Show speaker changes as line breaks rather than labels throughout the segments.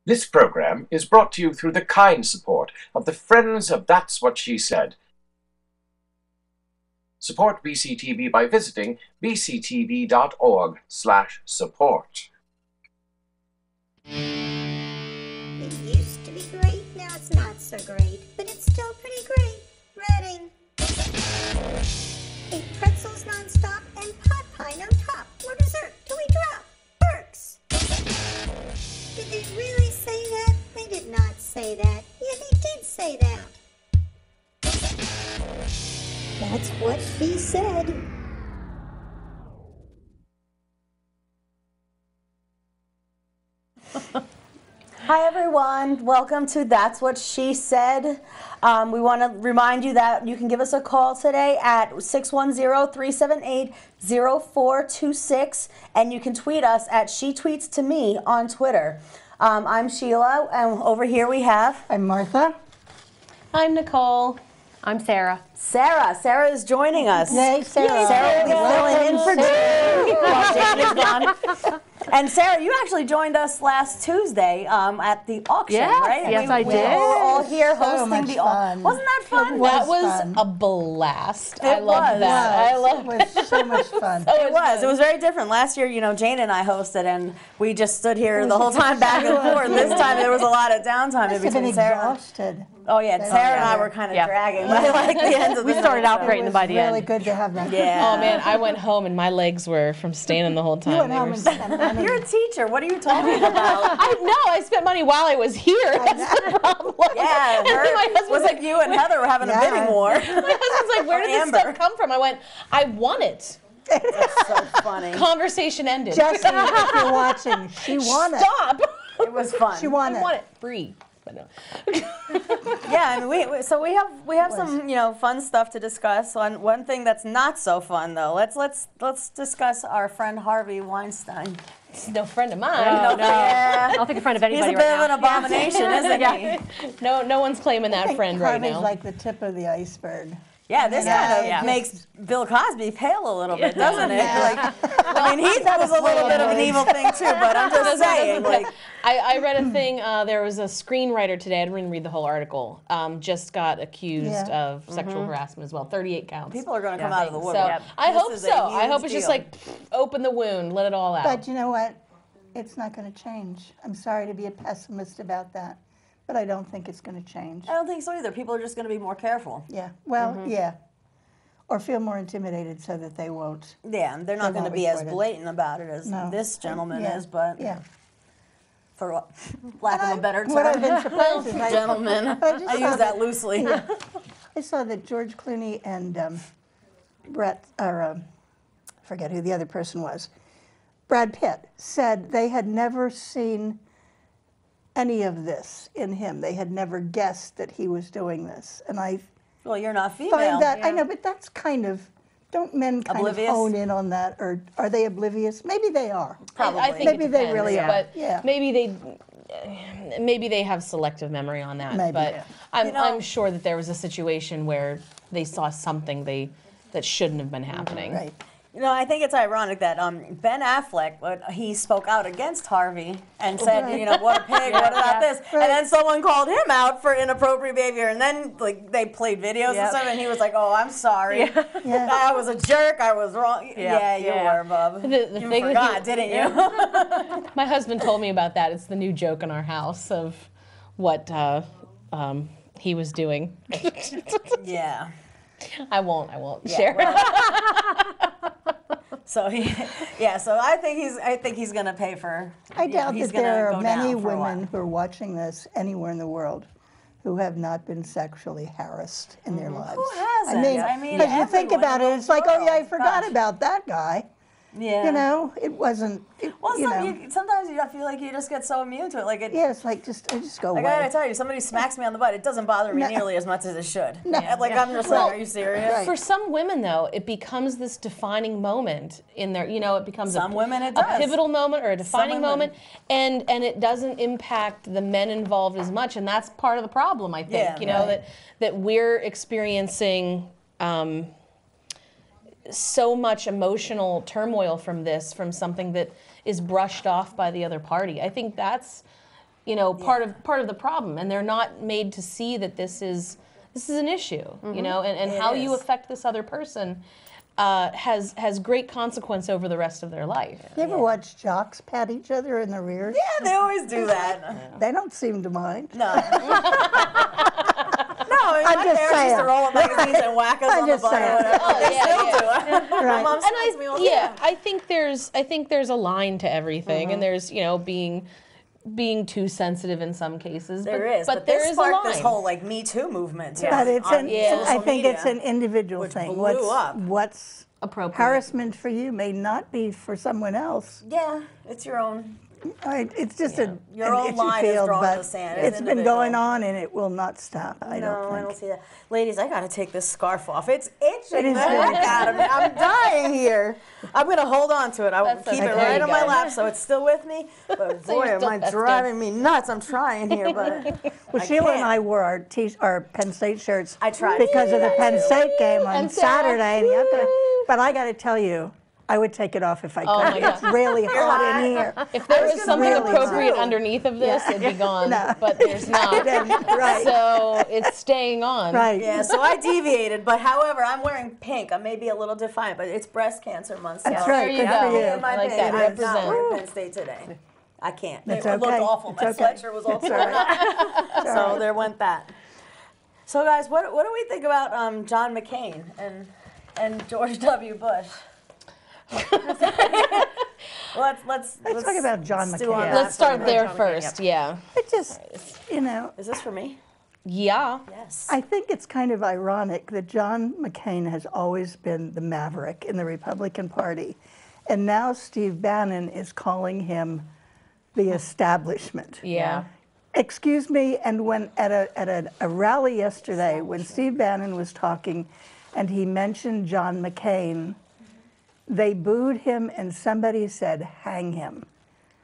This program is brought to you through the kind support of the Friends of That's What She Said. Support BCTV by visiting bctv.org/support.
It used to be great, now it's not so great, but it's still pretty great. Reading. Ate pretzels nonstop and pot pie no top. More dessert till we drop. Perks. Did they really say that? They did not say that. Yeah, they did say that. That's what she said.
Hi everyone, welcome to That's What She Said. We want to remind you that you can give us a call today at 610-378-0426 and you can tweet us at She Tweets to Me on Twitter. I'm Sheila and over here we have...
I'm Martha.
I'm Nicole. I'm Sarah.
Sarah is joining us.
Yay, Sarah.
Sarah will be filling in for Jane while Jane is gone. And Sarah, you actually joined us last Tuesday at the auction, right?
Yes, I did.
We were all here
So
hosting
much
the auction.
fun.
Wasn't that fun?
That was
fun.
a blast.
It
I loved
was.
that. I
It
loved
was so much fun.
It was. It was very different. Last year, you know, Jane and I hosted, and we just stood here the whole time back and forth. This time, there was a lot of downtime in
Must have been
between Sarah.
exhausted.
Oh yeah, Sarah and I were kind of dragging by like the end of the
We started
night,
out
so-
great, and by the
Really
end.
good to have that.
Yeah.
Oh man, I went home and my legs were from standing the whole time.
You went
They
home
were
and
so-
spent money.
You're a teacher. What are you talking about?
I spent money while I was here. That's the problem.
Yeah,
And then my
it
husband's
was like you and Heather were having a
Yeah.
bidding war.
My husband's like, where did this
Amber.
stuff come from? I went, I won it.
That's so funny.
Conversation ended.
Jesse, if you're watching, she won it.
Stop.
It was fun.
She won
I
it.
want it free. But no.
Yeah, I mean, we have some fun stuff to discuss. One thing that's not so fun though. Let's discuss our friend Harvey Weinstein.
He's no friend of mine.
No, yeah.
I don't think a friend of
He's
anybody
a bit
right
of
now.
an abomination, isn't he?
No one's claiming
I
that
think
friend right
Harvey's
now.
like the tip of the iceberg.
Yeah, this kind of
Yeah.
makes Bill Cosby pale a little bit, doesn't it? Like, I mean, he was a little bit of an evil thing too, but I'm just saying. Like,
I read a thing, there was a screenwriter today, I didn't read the whole article, just got accused
Yeah.
of sexual harassment as well, 38 counts.
people are going to come out of the
So
woodwork.
I
This
hope
is a
so. I hope
huge
it's just
deal.
like, open the wound, let it all out.
But you know what? It's not going to change. I'm sorry to be a pessimist about that, but I don't think it's going to change.
I don't think so either. People are just going to be more careful.
Yeah. Well, yeah. Or feel more intimidated so that they won't.
Yeah, they're not
They
going to
won't
be as
report it.
blatant about it as
No.
this gentleman
Yeah.
is, but
Yeah.
for lack of a better
What I've
term,
been surprised is
gentleman.
I just
I
saw
use that loosely.
I saw that George Clooney and forget who the other person was, Brad Pitt, said they had never seen any of this in him. They had never guessed that he was doing this. And I
Well, you're not female.
find that, I know, but that's kind of, don't men kind
Oblivious?
of hone in on that? Or are they oblivious? Maybe they are.
Probably.
I think
Maybe
it
they
depends,
really are.
But
Yeah.
maybe they have selective memory on that.
Maybe.
But
Yeah.
I'm sure that there was a situation where they saw something that shouldn't have been happening.
Right.
You know, I think it's ironic that Ben Affleck, he spoke out against Harvey and said,
Right.
you know, what a pig, what about this?
Right.
And then someone called him out for inappropriate behavior, and then like they played videos and stuff, and he was like, "Oh, I'm sorry,
Yeah.
I was a jerk, I was wrong." Yeah, you were, bub.
The
You
thing that
forgot, didn't you?
My husband told me about that. It's the new joke in our house of what he was doing.
Yeah.
I won't share.
So so I think he's gonna pay for.
I doubt
he's
that there
gonna
are
go
many
down for a while.
women who are watching this anywhere in the world who have not been sexually harassed in their lives.
Who hasn't?
I mean,
I
as you think
everyone
about
in
it,
the
it's like, oh yeah, I
world.
forgot
Gosh.
about that guy.
Yeah.
You know, it wasn't.
Well,
you know,
sometimes I feel like you just get so immune to it. Like,
yeah, it's like I just go
I
away.
gotta tell you, somebody smacks me on the butt, it doesn't bother me
No.
nearly as much as it should.
No.
Like, I'm just like, are you serious?
Right.
For some women, though, it becomes this defining moment in their, it becomes
Some women it
a
does.
pivotal moment or a defining
women.
moment, and it doesn't impact the men involved as much, and that's part of the problem, I think.
Yeah, right.
that we're experiencing so much emotional turmoil from something that is brushed off by the other party. I think that's you know, part of the problem, and they're not made to see that this is an issue, you know, and how you affect this other person has great consequence over the rest of their life.
You ever watch jocks pat each other in the rear?
Yeah, they always do that.
They don't seem to mind.
No. No, I mean, my
just
parents used to
saying.
roll up magazines and whack us
I'm
on the
just
butt or
saying.
whatever.
Oh,
They
yeah,
still
yeah.
do. My
Right.
mom
And
scolds me all the
yeah,
time.
I think there's a line to everything, and there's, you know, being too sensitive in some cases.
There is,
but there
this
is a
sparked
line.
this whole like Me Too movement. Too,
But it's
on
an,
social
I think
media,
it's an individual
which
thing.
blew up.
What's
Appropriate.
harassment for you may not be for someone else.
Yeah, it's your own.
It's just an
Your own
itchy
line is
field,
drawn in
but
the sand.
it's been going on and it will not stop. I
No,
don't
I
think.
don't see that. Ladies, I gotta take this scarf off. It's itching
It
the
is
heck
itching.
out of me. I'm dying here. I'm gonna hold on to it. I will
That's
keep
okay.
it
There
right
you
on my
go.
lap so it's still with me. But
So
boy,
you're
am
still
I
festive.
driving me nuts. I'm trying here, but
Well,
I
Sheila and
can't.
I wore our Penn State shirts
I tried
because
to
of
do
the
that
Penn
too.
State game on
And Sarah,
Saturday. And the other,
woo!
but I got to tell you, I would take it off if I could.
Oh my God.
It's really hot in here.
If there was
gonna
something
really
appropriate
too.
underneath of this,
Yeah.
it'd be gone.
No.
But there's not.
Right.
So it's staying on.
Right.
Yeah, so I deviated, but however, I'm wearing pink. I may be a little defiant, but it's breast cancer month. So
That's
There
right.
you
Good
go.
for you.
me and my
I like
pink.
that.
I'm not
Represent.
wearing Penn State today. I can't.
It's
It looked
okay.
awful.
It's
My
okay.
sweatshirt was all torn up. So there went that. So guys, what do we think about John McCain and George W. Bush? Let's
talk about John
stew on
McCain.
that
Let's
for a
start
minute.
there
John McCain,
first. Yeah.
It just, you know,
Is this for me?
Yeah.
Yes.
I think it's kind of ironic that John McCain has always been the maverick in the Republican Party. And now Steve Bannon is calling him the establishment.
Yeah.
Excuse me, and when at a rally yesterday, when Steve Bannon was talking and he mentioned John McCain, they booed him and somebody said, hang him.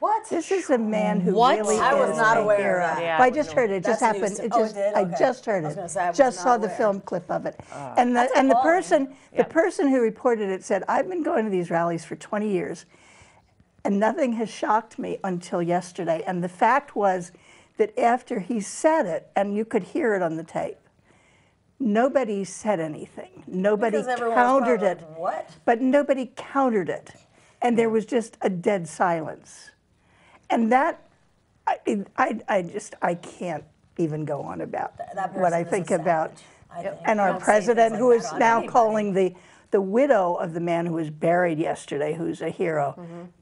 What?
This is a man who
What?
really
I was
is
not
a
aware of
hero.
that. Yeah,
Well, I just heard it. It just
That's news
happened.
to-
It just,
it did?
I
Okay.
just heard
I was
it.
gonna say, I was
Just
not
saw the
aware.
film clip of it. And the
appalling.
person who reported it said, I've been going to these rallies for 20 years, and nothing has shocked me until yesterday. And the fact was that after he said it, and you could hear it on the tape, nobody said anything. Nobody
Because everyone was
countered
probably
it.
like, what?
But nobody countered it. And there was just a dead silence. And that, I can't even go on about
That
what I
person is a
think about.
savage, I think.
And
You
our
don't say
president,
things
who
like
is
that on
now
anybody.
calling the widow of the man who was buried yesterday, who's a hero,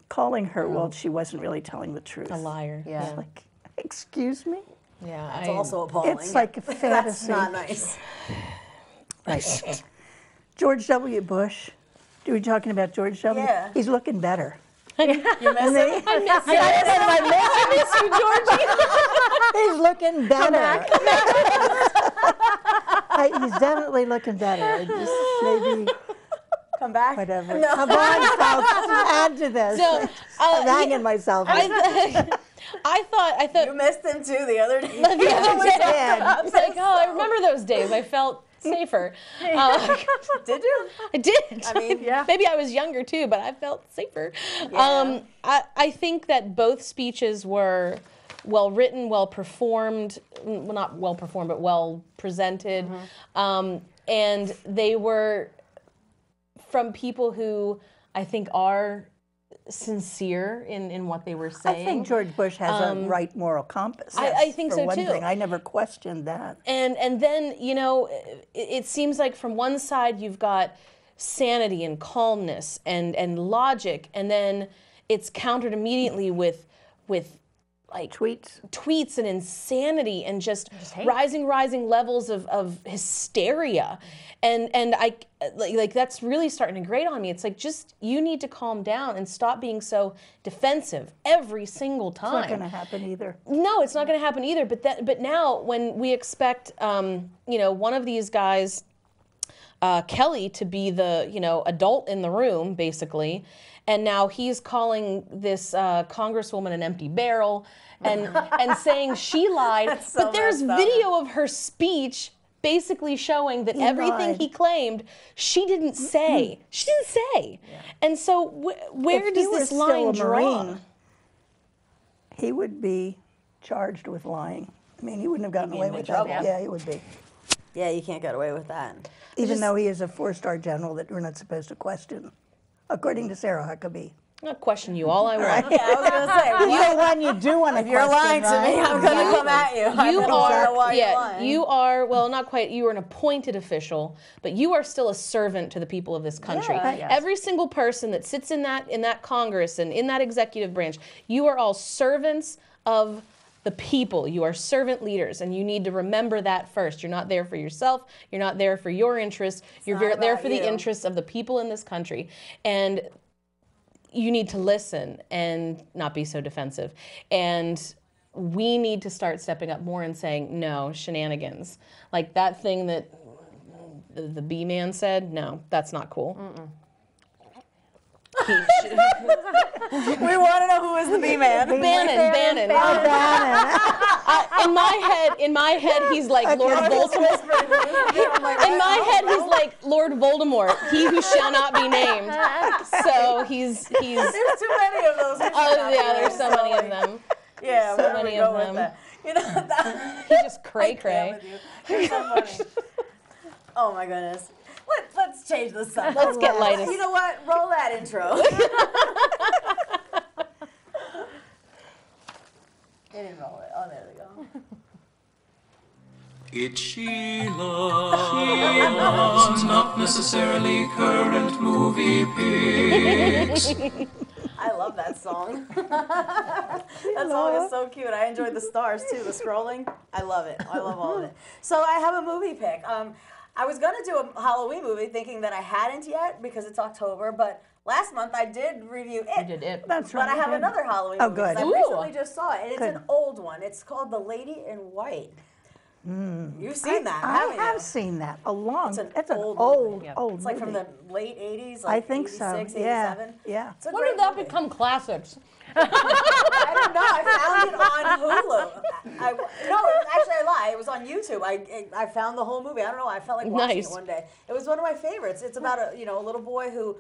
calling her, well, she wasn't really telling the truth.
A liar.
Yeah.
Yeah.
Like, excuse me?
Yeah.
It's also appalling.
It's like a
That's
fantasy.
not nice.
Right. George W. Bush. Are we talking about George W?
Yeah.
He's looking better.
You miss it?
I miss you, Georgie.
He's looking better. He's definitely looking better. I just maybe
Come back?
whatever.
No.
Come on, folks, add to this.
So,
I'm hanging myself.
I thought
You missed him too the other day.
the other day,
Yeah.
it's like, oh, I remember those days. I felt safer.
Did you?
I did.
I mean, yeah.
Maybe I was younger too, but I felt safer. I think that both speeches were well written, well performed. Well, not well performed, but well presented. And they were from people who I think are sincere in what they were saying.
I think George Bush has a right moral compass.
I think
for
so,
one
too.
thing. I never questioned that.
And then, you know, it seems like from one side you've got sanity and calmness and logic, and then it's countered immediately with like tweets and insanity and just rising levels of hysteria. And I like that's really starting to grate on me. It's like, just, you need to calm down and stop being so defensive every single time.
It's not going to happen either.
No, it's not going to happen either. But now when we expect, you know, one of these guys, Kelly, to be the, you know, adult in the room, basically, and now he's calling this congresswoman an empty barrel and saying she lied.
So
but there's
messed up.
video of her speech basically showing that everything
lied.
he claimed she didn't say. She didn't say. And so where
If
does
he were
this
still
line
a
draw?
Marine, he would be charged with lying. I mean, he wouldn't have gotten
He'd be
away
in
with
big
that.
trouble.
Yeah, he would be.
Yeah, you can't get away with that.
Even though he is a 4-star general that we're not supposed to question, according to Sarah Huckabee.
I'll question you all I want.
Yeah, I was gonna say,
You're one you do want to
if you're lying to me, I'm gonna come at you. I'm
You
gonna wanna know
are,
why you're
yeah,
lying.
you are, well, not quite, you are an appointed official, but you are still a servant to the people of this country.
Yeah, yes.
Every single person that sits in that Congress and in that executive branch, you are all servants of the people. You are servant leaders, and you need to remember that first. You're not there for yourself. You're not there for your interests. You're
not
there
about
for the
you.
interests of the people in this country. And you need to listen and not be so defensive. And we need to start stepping up more and saying, no, shenanigans. Like that thing that the B-man said, no, that's not cool.
We want to know who is the B-man.
Bannon. In my head, he's like Lord Voldemort. In my head, he's like Lord Voldemort, he who shall not be named. So he's.
There's too many of those.
Oh yeah, there's so many of them.
Yeah,
so
where do we
many
go
of
with
them.
that? You know, that,
He just cray cray.
You're so funny. Oh my goodness. Let's change the subject.
Let's get light.
You know what? Roll that intro. They didn't roll it. Oh, there they go.
It's Sheila's not necessarily current movie picks.
I love that song. That song is so cute. I enjoyed the stars too, the scrolling. I love it. I love all of it. So I have a movie pick. I was going to do a Halloween movie thinking that I hadn't yet because it's October, but last month I did review It.
You did It.
That's
But
right.
I have another Halloween
Oh,
movie. 'Cause
good.
I
Ooh.
recently just saw it, and it's
Good.
an old one. It's called The Lady in White. You've seen that,
I
haven't
have
you?
seen that.
It's an
old
old movie.
old
It's like from
movie.
the late 80s, like
I think so.
86,
Yeah.
87.
Yeah.
It's a
When
great
did that
movie.
become classics?
I don't know. I found it on Hulu. Actually, I lie. It was on YouTube. I found the whole movie. I don't know. I felt like watching
Nice.
it one day. It was one of my favorites. It's about a little boy who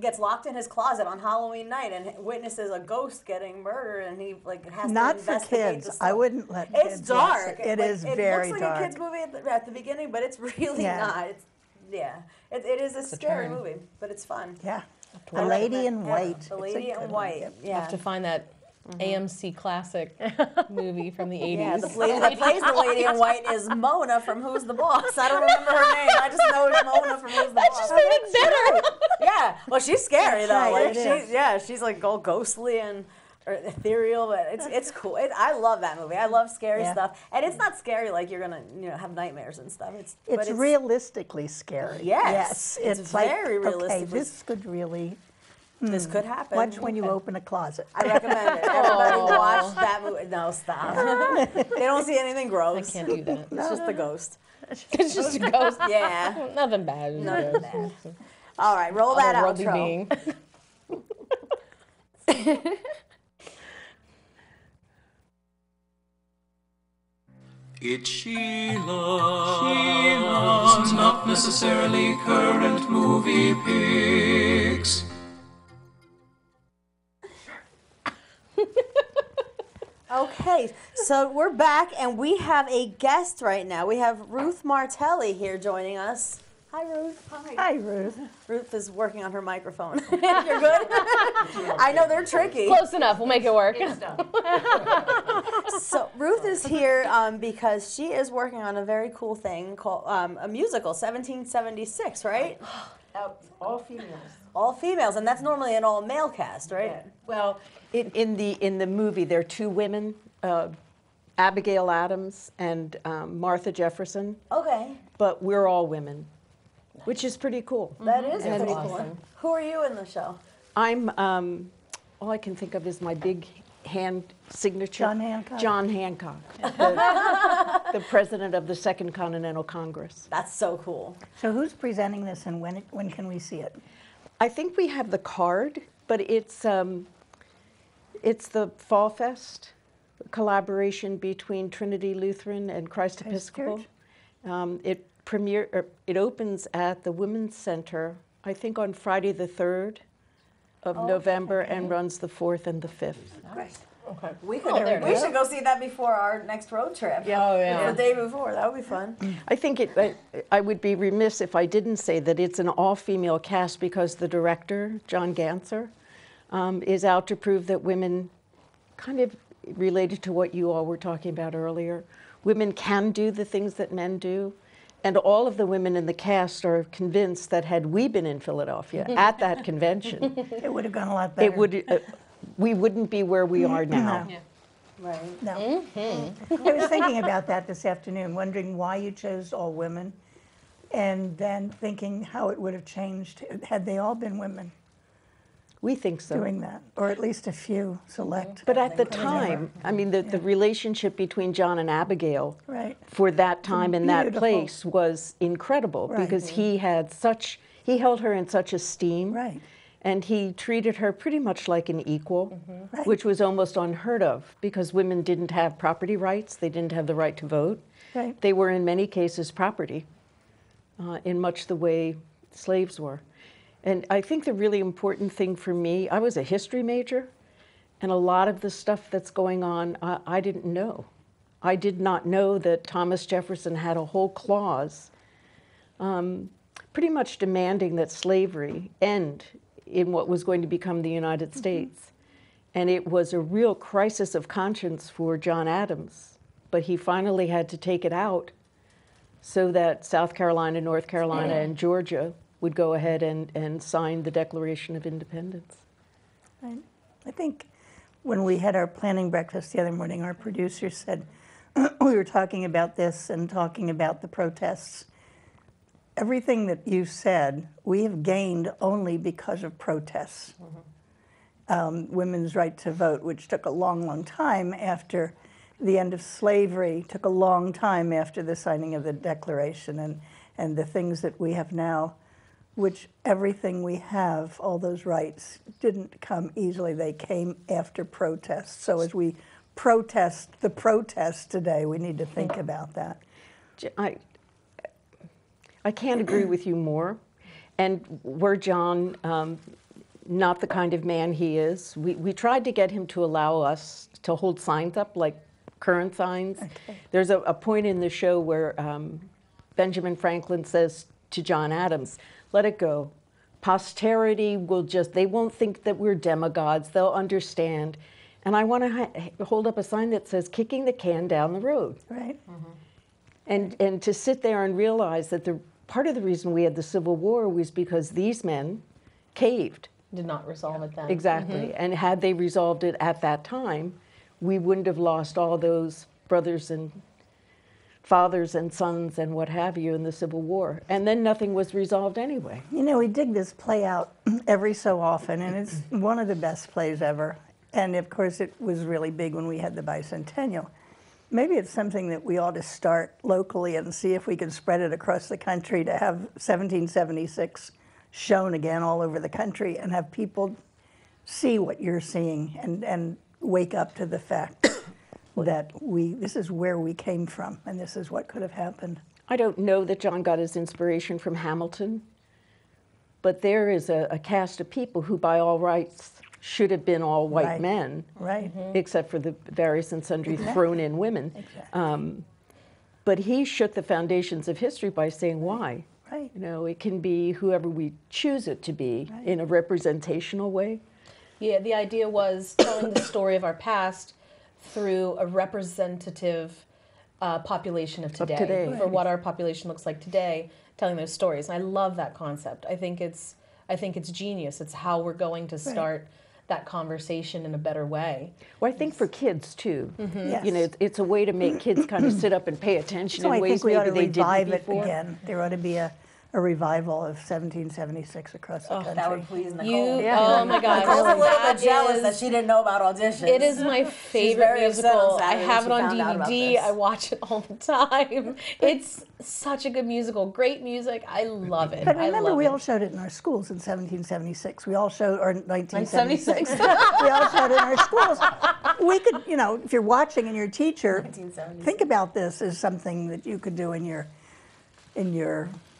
gets locked in his closet on Halloween night and witnesses a ghost getting murdered, and he has
Not
to
for
investigate
kids.
the
I
story.
wouldn't let
It's
kids watch
dark.
it. It is very
It looks like
dark.
a kids movie at the beginning, but it's really
Yeah.
not. It is a scary
turn.
movie, but it's fun.
Yeah.
I
The Lady
recommend-
in
yeah,
White.
The
It's a
Lady
good
in
one.
White. Yeah.
Have to find that AMC classic movie from the 80s.
Yeah, the lady that plays the Lady in White is Mona from Who's the Boss. I don't remember her name. I just know it's Mona from Who's the Boss.
just made it better.
Yeah, well, she's scary though.
right,
Like
it is.
she's like all ghostly and or ethereal, but it's cool. I love that movie. I love scary
Yeah.
stuff, and it's not scary like you're gonna have nightmares and stuff. But
It's realistically scary.
Yes, it's
like,
very
okay,
realistically-
this could really
this could happen.
watch when you open a closet.
I recommend it. Everybody watch that movie. No, stop. They don't see anything
I
gross.
can't do that.
It's just the ghost.
It's just a ghost.
Yeah.
Nothing bad. It's a
Nothing
ghost.
bad. All right, roll that
Otherworldly
outro.
being.
It's Sheila's not necessarily current movie picks.
Okay, so we're back and we have a guest right now. We have Ruth Martelli here joining us. Hi, Ruth.
Hi, Ruth.
Ruth is working on her microphone. You're good? I know they're tricky.
Close enough. We'll make it work.
So Ruth is here because she is working on a very cool thing called a musical, 1776, right?
All females.
All females, and that's normally an all-male cast, right?
Well, in the movie, there are two women, Abigail Adams and Martha Jefferson,
Okay,
but we're all women, which is pretty cool.
that is
And
pretty
it's
cool. Who are you in the show?
I'm all I can think of is my big hand signature.
John Hancock.
John Hancock, the president of the Second Continental Congress.
That's so cool.
So who's presenting this and when can we see it?
I think we have the card, but it's the Fall Fest collaboration between Trinity Lutheran and Christ Episcopal.
Church.
It opens at the Women's Center, I think on Friday the 3rd of November and runs the 4th and the 5th.
Great.
Okay.
We
there
we
you go.
should go see that before our next road trip.
Oh, yeah.
The day before. That would be fun.
I think I would be remiss if I didn't say that it's an all-female cast because the director, John Ganser, is out to prove that women, kind of related to what you all were talking about earlier, women can do the things that men do. And all of the women in the cast are convinced that had we been in Philadelphia at that convention,
It would have gone a lot better.
we wouldn't be where we are now.
No.
Right.
No. I was thinking about that this afternoon, wondering why you chose all women, and then thinking how it would have changed had they all been women
We think so.
doing that, or at least a few select.
But at the time, I mean, the relationship between John and Abigail
Right.
for that time and that
beautiful.
place was incredible
Right.
because he held her in such esteem.
Right.
And he treated her pretty much like an equal,
Right.
which was almost unheard of because women didn't have property rights. They didn't have the right to vote.
Right.
They were in many cases property in much the way slaves were. And I think the really important thing for me, I was a history major, and a lot of the stuff that's going on, I didn't know. I did not know that Thomas Jefferson had a whole clause pretty much demanding that slavery end in what was going to become the United States. And it was a real crisis of conscience for John Adams, but he finally had to take it out so that South Carolina, North Carolina, and Georgia would go ahead and sign the Declaration of Independence.
Right. I think when we had our planning breakfast the other morning, our producer said, we were talking about this and talking about the protests. Everything that you said, we have gained only because of protests. Women's right to vote, which took a long, long time after the end of slavery, took a long time after the signing of the Declaration, and the things that we have now, which everything we have, all those rights, didn't come easily. They came after protests. So as we protest the protest today, we need to think about that.
I can't agree with you more. And were John not the kind of man he is, we tried to get him to allow us to hold signs up, like current signs.
Okay.
There's a point in the show where Benjamin Franklin says to John Adams, let it go. Posterity will they won't think that we're demigods. They'll understand. And I want to hold up a sign that says, kicking the can down the road.
Right.
And to sit there and realize that part of the reason we had the Civil War was because these men caved.
Did not resolve it then.
Exactly. And had they resolved it at that time, we wouldn't have lost all those brothers and fathers and sons and what have you in the Civil War. And then nothing was resolved anyway.
You know, we dig this play out every so often, and it's one of the best plays ever. And of course, it was really big when we had the bicentennial. Maybe it's something that we ought to start locally and see if we can spread it across the country to have 1776 shown again all over the country and have people see what you're seeing and wake up to the fact that this is where we came from and this is what could have happened.
I don't know that John got his inspiration from Hamilton, but there is a cast of people who by all rights should have been all white
Right.
men,
Right.
except for the various and sundry thrown in women.
Exactly.
But he shook the foundations of history by saying why.
Right.
You know, it can be whoever we choose it to be in a representational way.
Yeah, the idea was telling the story of our past through a representative population of today, for what our population looks like today, telling those stories. And I love that concept. I think it's genius. It's how we're going to start that conversation in a better way.
Well, I think for kids too.
Yes.
You know, it's a way to make kids kind of sit up and pay attention
So
in
I
ways
think we ought
maybe
to
they didn't
revive it
before.
again. There ought to be a revival of 1776 across the country.
That would please Nicole.
Oh my God.
Nicole's a little
That
bit jealous
is-
that she didn't know about auditions.
It is my favorite
very upset
musical.
on
I
Saturday
have it
when
on
she found out about
DVD.
this.
I watch it all the time. It's such a good musical. Great music. I love it.
But
I
remember,
love
we
it.
all showed it in our schools in 1776. We all showed, or 1976.
1976.
We all showed it in our schools. We could, you know, if you're watching and you're a teacher,
1976.
think about this as something that you could do in your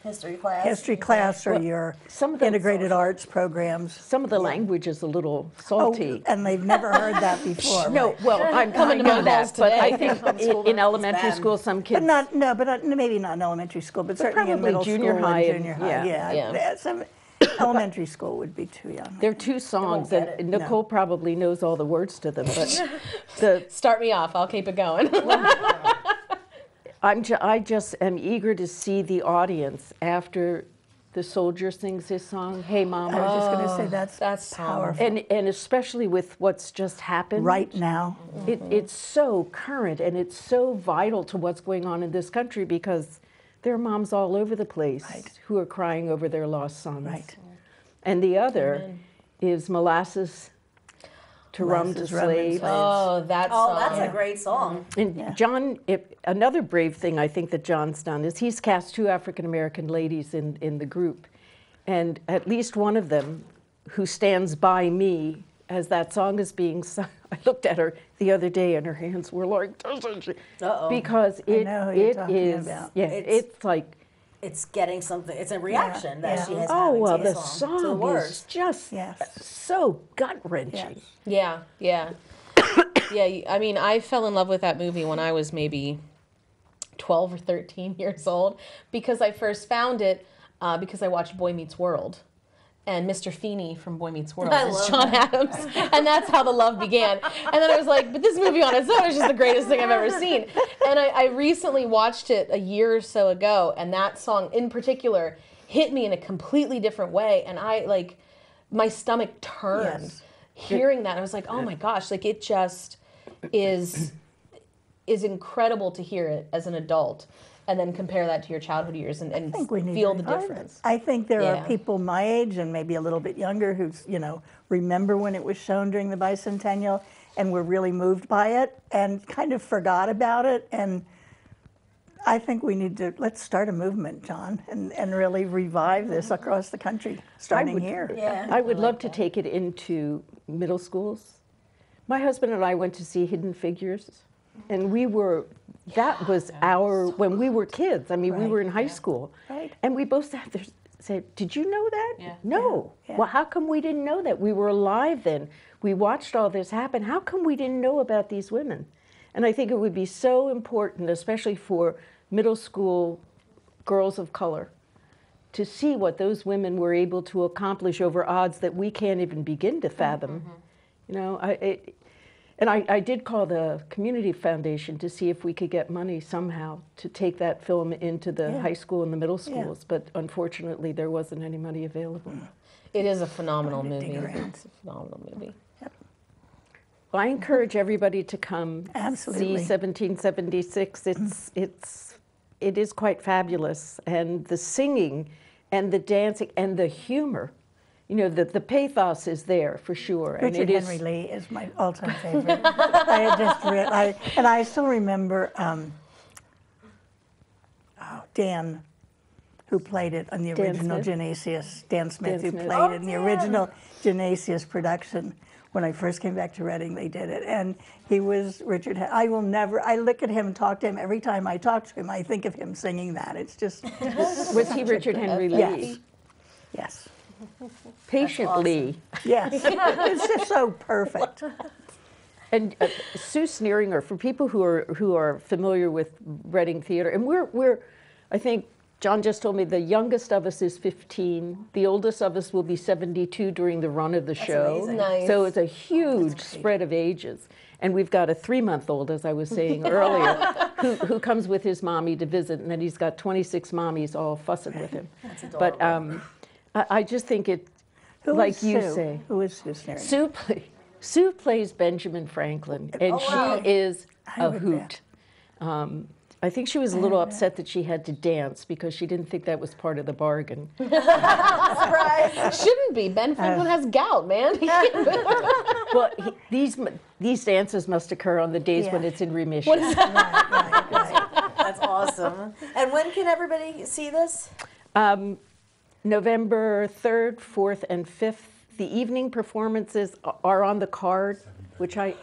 History class.
history class or your
some of the
integrated arts programs.
Some of the language is a little salty.
And they've never heard that before.
No,
right?
well, I
to
know
my
that,
halls
but
today.
I think in elementary
bad.
school, some kids.
But maybe not in elementary school, but certainly in
probably
middle
junior
school
high
and
and-
junior high.
yeah.
Yeah.
Some elementary school would be too young.
There are two songs,
get
and
it.
Nicole probably knows all the words to them, but the
Start me off. I'll keep it going.
I just am eager to see the audience after the soldier sings his song, Hey
I
Mama.
was just going to say that's
that song.
powerful.
And especially with what's just happened.
Right now.
It's so current and it's so vital to what's going on in this country because there are moms all over the place who are crying over their lost sons.
Right.
And the other is Molasses to Rum to
Molasses, Rum and
Slave.
Slave.
Oh, that song.
Oh, that's a great song.
And John, another brave thing I think that John's done is he's cast 2 African-American ladies in the group. And at least one of them, who stands by me as that song is being sung, I looked at her the other day and her hands were like, because
I know who you're talking about.
yeah, it's like,
It's getting something. It's a reaction that
yeah.
she has.
oh,
having
well,
to
the
to the
song
words.
is just
Yes.
so gut-wrenching.
Yes.
Yeah. Yeah, I mean, I fell in love with that movie when I was maybe 12 or 13 years old because I first found it because I watched Boy Meets World. And Mr. Feeney from Boy Meets World
I
is
love
John Adams. And that's how the love began. And then I was like, but this movie on its own is just the greatest thing I've ever seen. And I recently watched it a year or so ago, and that song in particular hit me in a completely different way. And my stomach turned.
Yes.
Hearing that, I was like, oh my gosh, like it just is incredible to hear it as an adult and then compare that to your childhood years and
I think we need
feel
to
the
revive
difference.
it. I think there
Yeah.
are people my age and maybe a little bit younger who's, remember when it was shown during the bicentennial and were really moved by it and kind of forgot about it. And I think we need to, let's start a movement, John, and really revive this across the country, starting here.
Yeah.
I would love to take it into middle schools. My husband and I went to see Hidden Figures, and that was when we were kids. I mean, we
Right.
were in high school.
Right.
And we both sat there and said, did you know that?
Yeah.
No.
Yeah.
Well, how come we didn't know that? We were alive then. We watched all this happen. How come we didn't know about these women? And I think it would be so important, especially for middle school girls of color, to see what those women were able to accomplish over odds that we can't even begin to fathom. I did call the community foundation to see if we could get money somehow to take that film into the high school and the middle schools, but unfortunately there wasn't any money available.
It is a phenomenal movie.
dig around.
It's a phenomenal movie.
Well, I encourage everybody to come
Absolutely.
see 1776. It is quite fabulous, and the singing and the dancing and the humor. The pathos is there for sure.
Richard
and
Henry Lee is my all-time favorite. I still remember Dan, who played it on the
Dan
original
Smith?
Genesius. Dan Smith, who
Smith.
played it in the original Genesius production. When I first came back to Reading, they did it, and he was Richard. I look at him and talk to him every time I talk to him. I think of him singing that. It's just
Was he Richard Henry Lee?
yes.
Patiently.
Yes, it's just so perfect.
And Sue Sneeringer, for people who are familiar with Reading Theater, and I think John just told me the youngest of us is 15. The oldest of us will be 72 during the run of the show.
amazing.
Nice.
So it's a huge spread of ages. And we've got a 3-month-old, as I was saying earlier, who comes with his mommy to visit, and then he's got 26 mommies all fussing with him.
That's adorable.
But I just think it,
Who
like
is
you
Sue?
say,
Who is Sue Sneeringer?
Sue plays Benjamin Franklin, and
wow.
she is
I
a
would
hoot. I think she was a little upset that she had to dance because she didn't think that was part of the bargain.
Shouldn't be. Ben Franklin has gout, man. He can't do it.
Well, these dances must occur on the days when
Yeah.
it's in remission.
Right.
That's awesome. And when can everybody see this?
November 3rd, 4th, and 5th. The evening performances are on the card, which
7:30.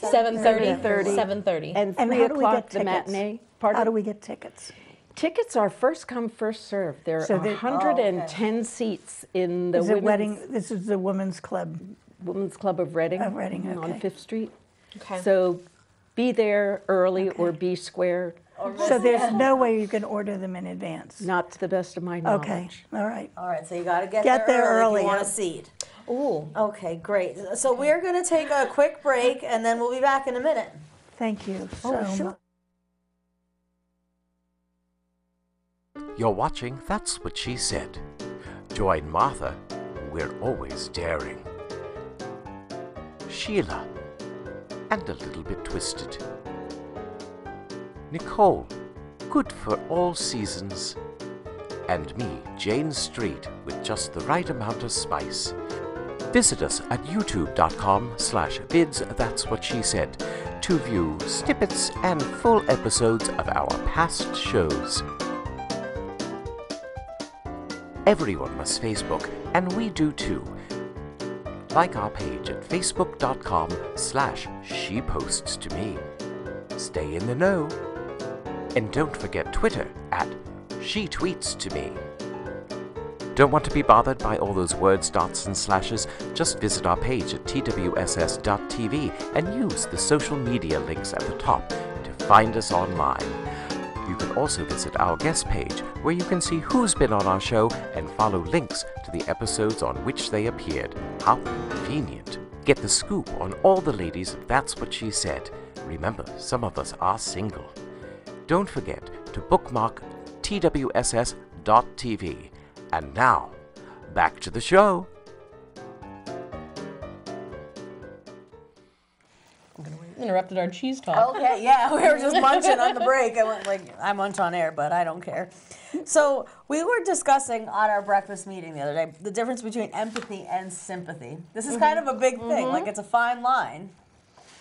7:30.
7:30.
and
And
3
how do we
o'clock
get
the
tickets?
matinee.
How
Pardon?
do we get tickets?
Tickets are first come, first serve. There
So
are
they-
110 seats in the
Is it
women's
This is the Women's Club.
Women's Club of Reading,
Of Reading,
on
okay.
5th Street.
Okay.
So be there early or be square,
So there's no way you can order them in advance?
not to the best of my knowledge.
Okay, all right.
All right, so you got to get
Get
there
there
early if
early,
you want
yeah.
a seat.
Ooh.
Okay, great. So we're going to take a quick break, and then we'll be back in a minute.
Thank you so much.
You're watching That's What She Said. Join Martha, we're always daring. Sheila, and a little bit twisted. Nicole, good for all seasons. And me, Jane Street, with just the right amount of spice. Visit us at youtube.com/vids That's What She Said to view snippets and full episodes of our past shows. Everyone must Facebook, and we do too. Like our page at facebook.com/ShePostsToMe. Stay in the know. And don't forget Twitter at SheTweetsToMe. Don't want to be bothered by all those words, dots, and slashes? Just visit our page at twss.tv and use the social media links at the top to find us online. You can also visit our guest page, where you can see who's been on our show and follow links to the episodes on which they appeared. How convenient. Get the scoop on all the ladies of That's What She Said. Remember, some of us are single. Don't forget to bookmark twss.tv. And now, back to the show.
Interrupted our cheese talk.
Okay, yeah, we were just munching on the break. I munch on air, but I don't care. So we were discussing on our breakfast meeting the other day the difference between empathy and sympathy. This is kind of a big thing. Like, it's a fine line.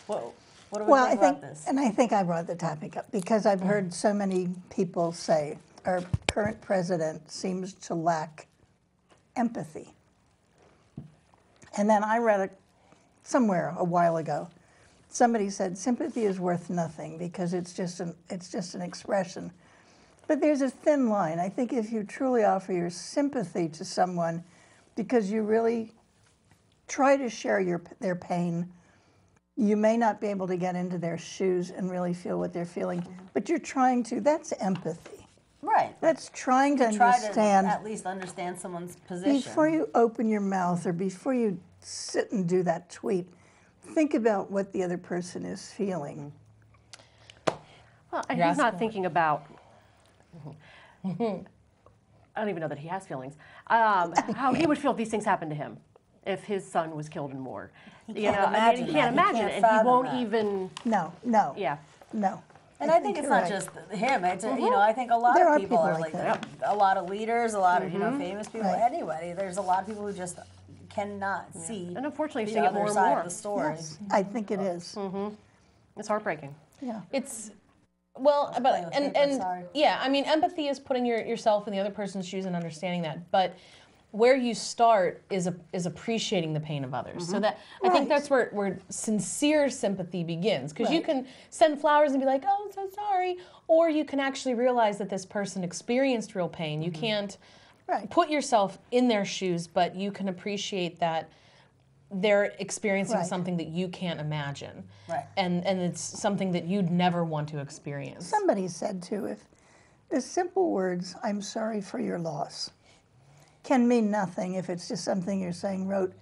What do we think about this?
And I think I brought the topic up because I've heard so many people say our current president seems to lack empathy. And then I read it somewhere a while ago. Somebody said sympathy is worth nothing because it's just an expression. But there's a thin line. I think if you truly offer your sympathy to someone because you really try to share their pain, you may not be able to get into their shoes and really feel what they're feeling, but you're trying to. That's empathy.
Right.
That's trying to
Try
understand.
to at least understand someone's position.
Before you open your mouth or before you sit and do that tweet, think about what the other person is feeling.
Well, and he's not thinking about, I don't even know that he has feelings, how he would feel if these things happened to him, if his son was killed in war.
He can't imagine
he can't
that. He
imagine
can't
it, and he
fathom
won't
that.
even,
No,
yeah.
no.
And I think it's
you're
not
right.
just him. It's you know, I think a lot
There
of
are
people
people
are
like
like
that.
a lot of leaders, a lot of famous people.
Right.
Anyway, there's a lot of people who just cannot see.
And unfortunately,
the
you're seeing it
other
more and
side
more.
of the story.
Yes, I think it is.
It's heartbreaking.
Yeah.
It's well,
playing
but
with paper, sorry.
yeah, I mean, empathy is putting yourself in the other person's shoes and understanding that. But where you start is appreciating the pain of others. So that I think that's where sincere sympathy begins, because you can send flowers and be like, "Oh, I'm so sorry," or you can actually realize that this person experienced real pain. You can't put yourself in their shoes, but you can appreciate that they're experiencing something that you can't imagine.
Right.
And it's something that you'd never want to experience.
Somebody said too, if the simple words, "I'm sorry for your loss," can mean nothing if it's just something you're saying wrote,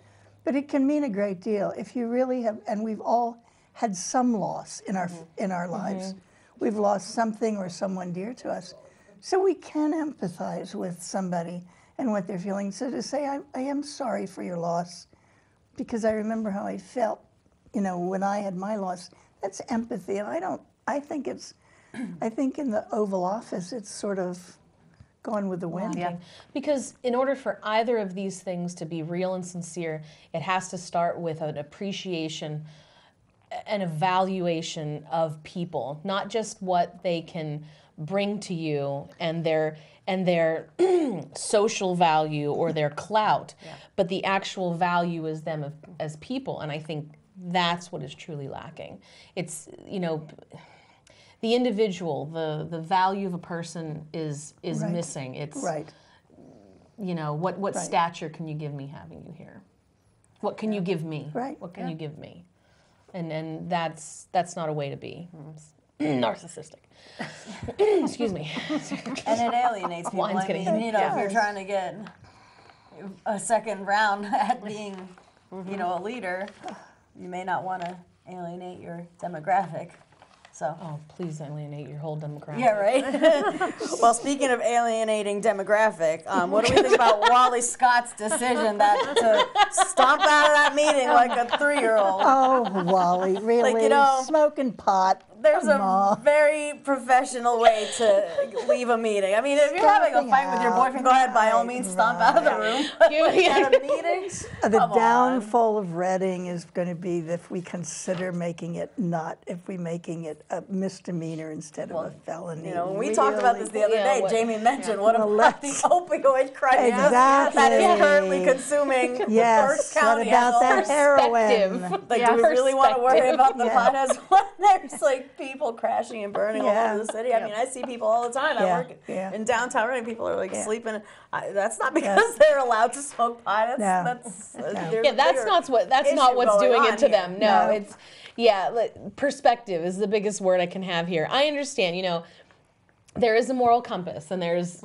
but it can mean a great deal if you really have, and we've all had some loss in our lives. We've lost something or someone dear to us. So we can empathize with somebody and what they're feeling. So to say, I am sorry for your loss, because I remember how I felt, when I had my loss, that's empathy. And I think in the Oval Office, it's sort of gone with the wind.
Yeah. Because in order for either of these things to be real and sincere, it has to start with an appreciation, an evaluation of people, not just what they can bring to you and their social value or their clout, but the actual value as them as people. And I think that's what is truly lacking. It's, the individual, the value of a person is
Right.
missing. It's
Right.
you know, what
Right.
stature can you give me having you here? What can you give me?
Right.
What can you give me? And that's not a way to be. Narcissistic. Excuse me.
And it alienates people.
Wine's
I
getting
mean, you know, if
Yes.
you're trying to get a second round at being, you know, a leader, you may not want to alienate your demographic. So.
Oh, please alienate your whole demographic.
Yeah, right. Well, speaking of alienating demographic, what do we think about Wally Scott's decision to stomp out of that meeting like a 3-year-old?
Oh, Wally, really?
you know,
Smoking pot.
There's
Come
a
on.
very professional way to leave a meeting. I mean, if you're having a
Stomping
fight with your
out.
boyfriend, go ahead, by all means, stomp out of the room. But at a meeting,
The
come on.
downfall of Reading is going to be if we consider making it if we making it a misdemeanor instead of a felony.
You know, when we talked about this the other day, Jamie mentioned what
Well,
about the
let's-
opioid crisis
Exactly.
that is currently consuming
Yes,
Berks
what
County.
about that heroin?
Perspective.
Like, do we really want to worry about the
Yeah.
potheads when there's like people crashing and burning all
Yeah.
over the city? I mean, I see people all the time. I
Yeah.
work
Yeah.
in downtown Reading. People are like
Yeah.
sleeping. That's not because they're allowed to smoke pot.
No.
That's there's
Yeah,
a
that's
bigger
not
issue
what's
going
doing
on
it to
here.
them. No,
No.
it's perspective is the biggest word I can have here. I understand, you know, there is a moral compass and there's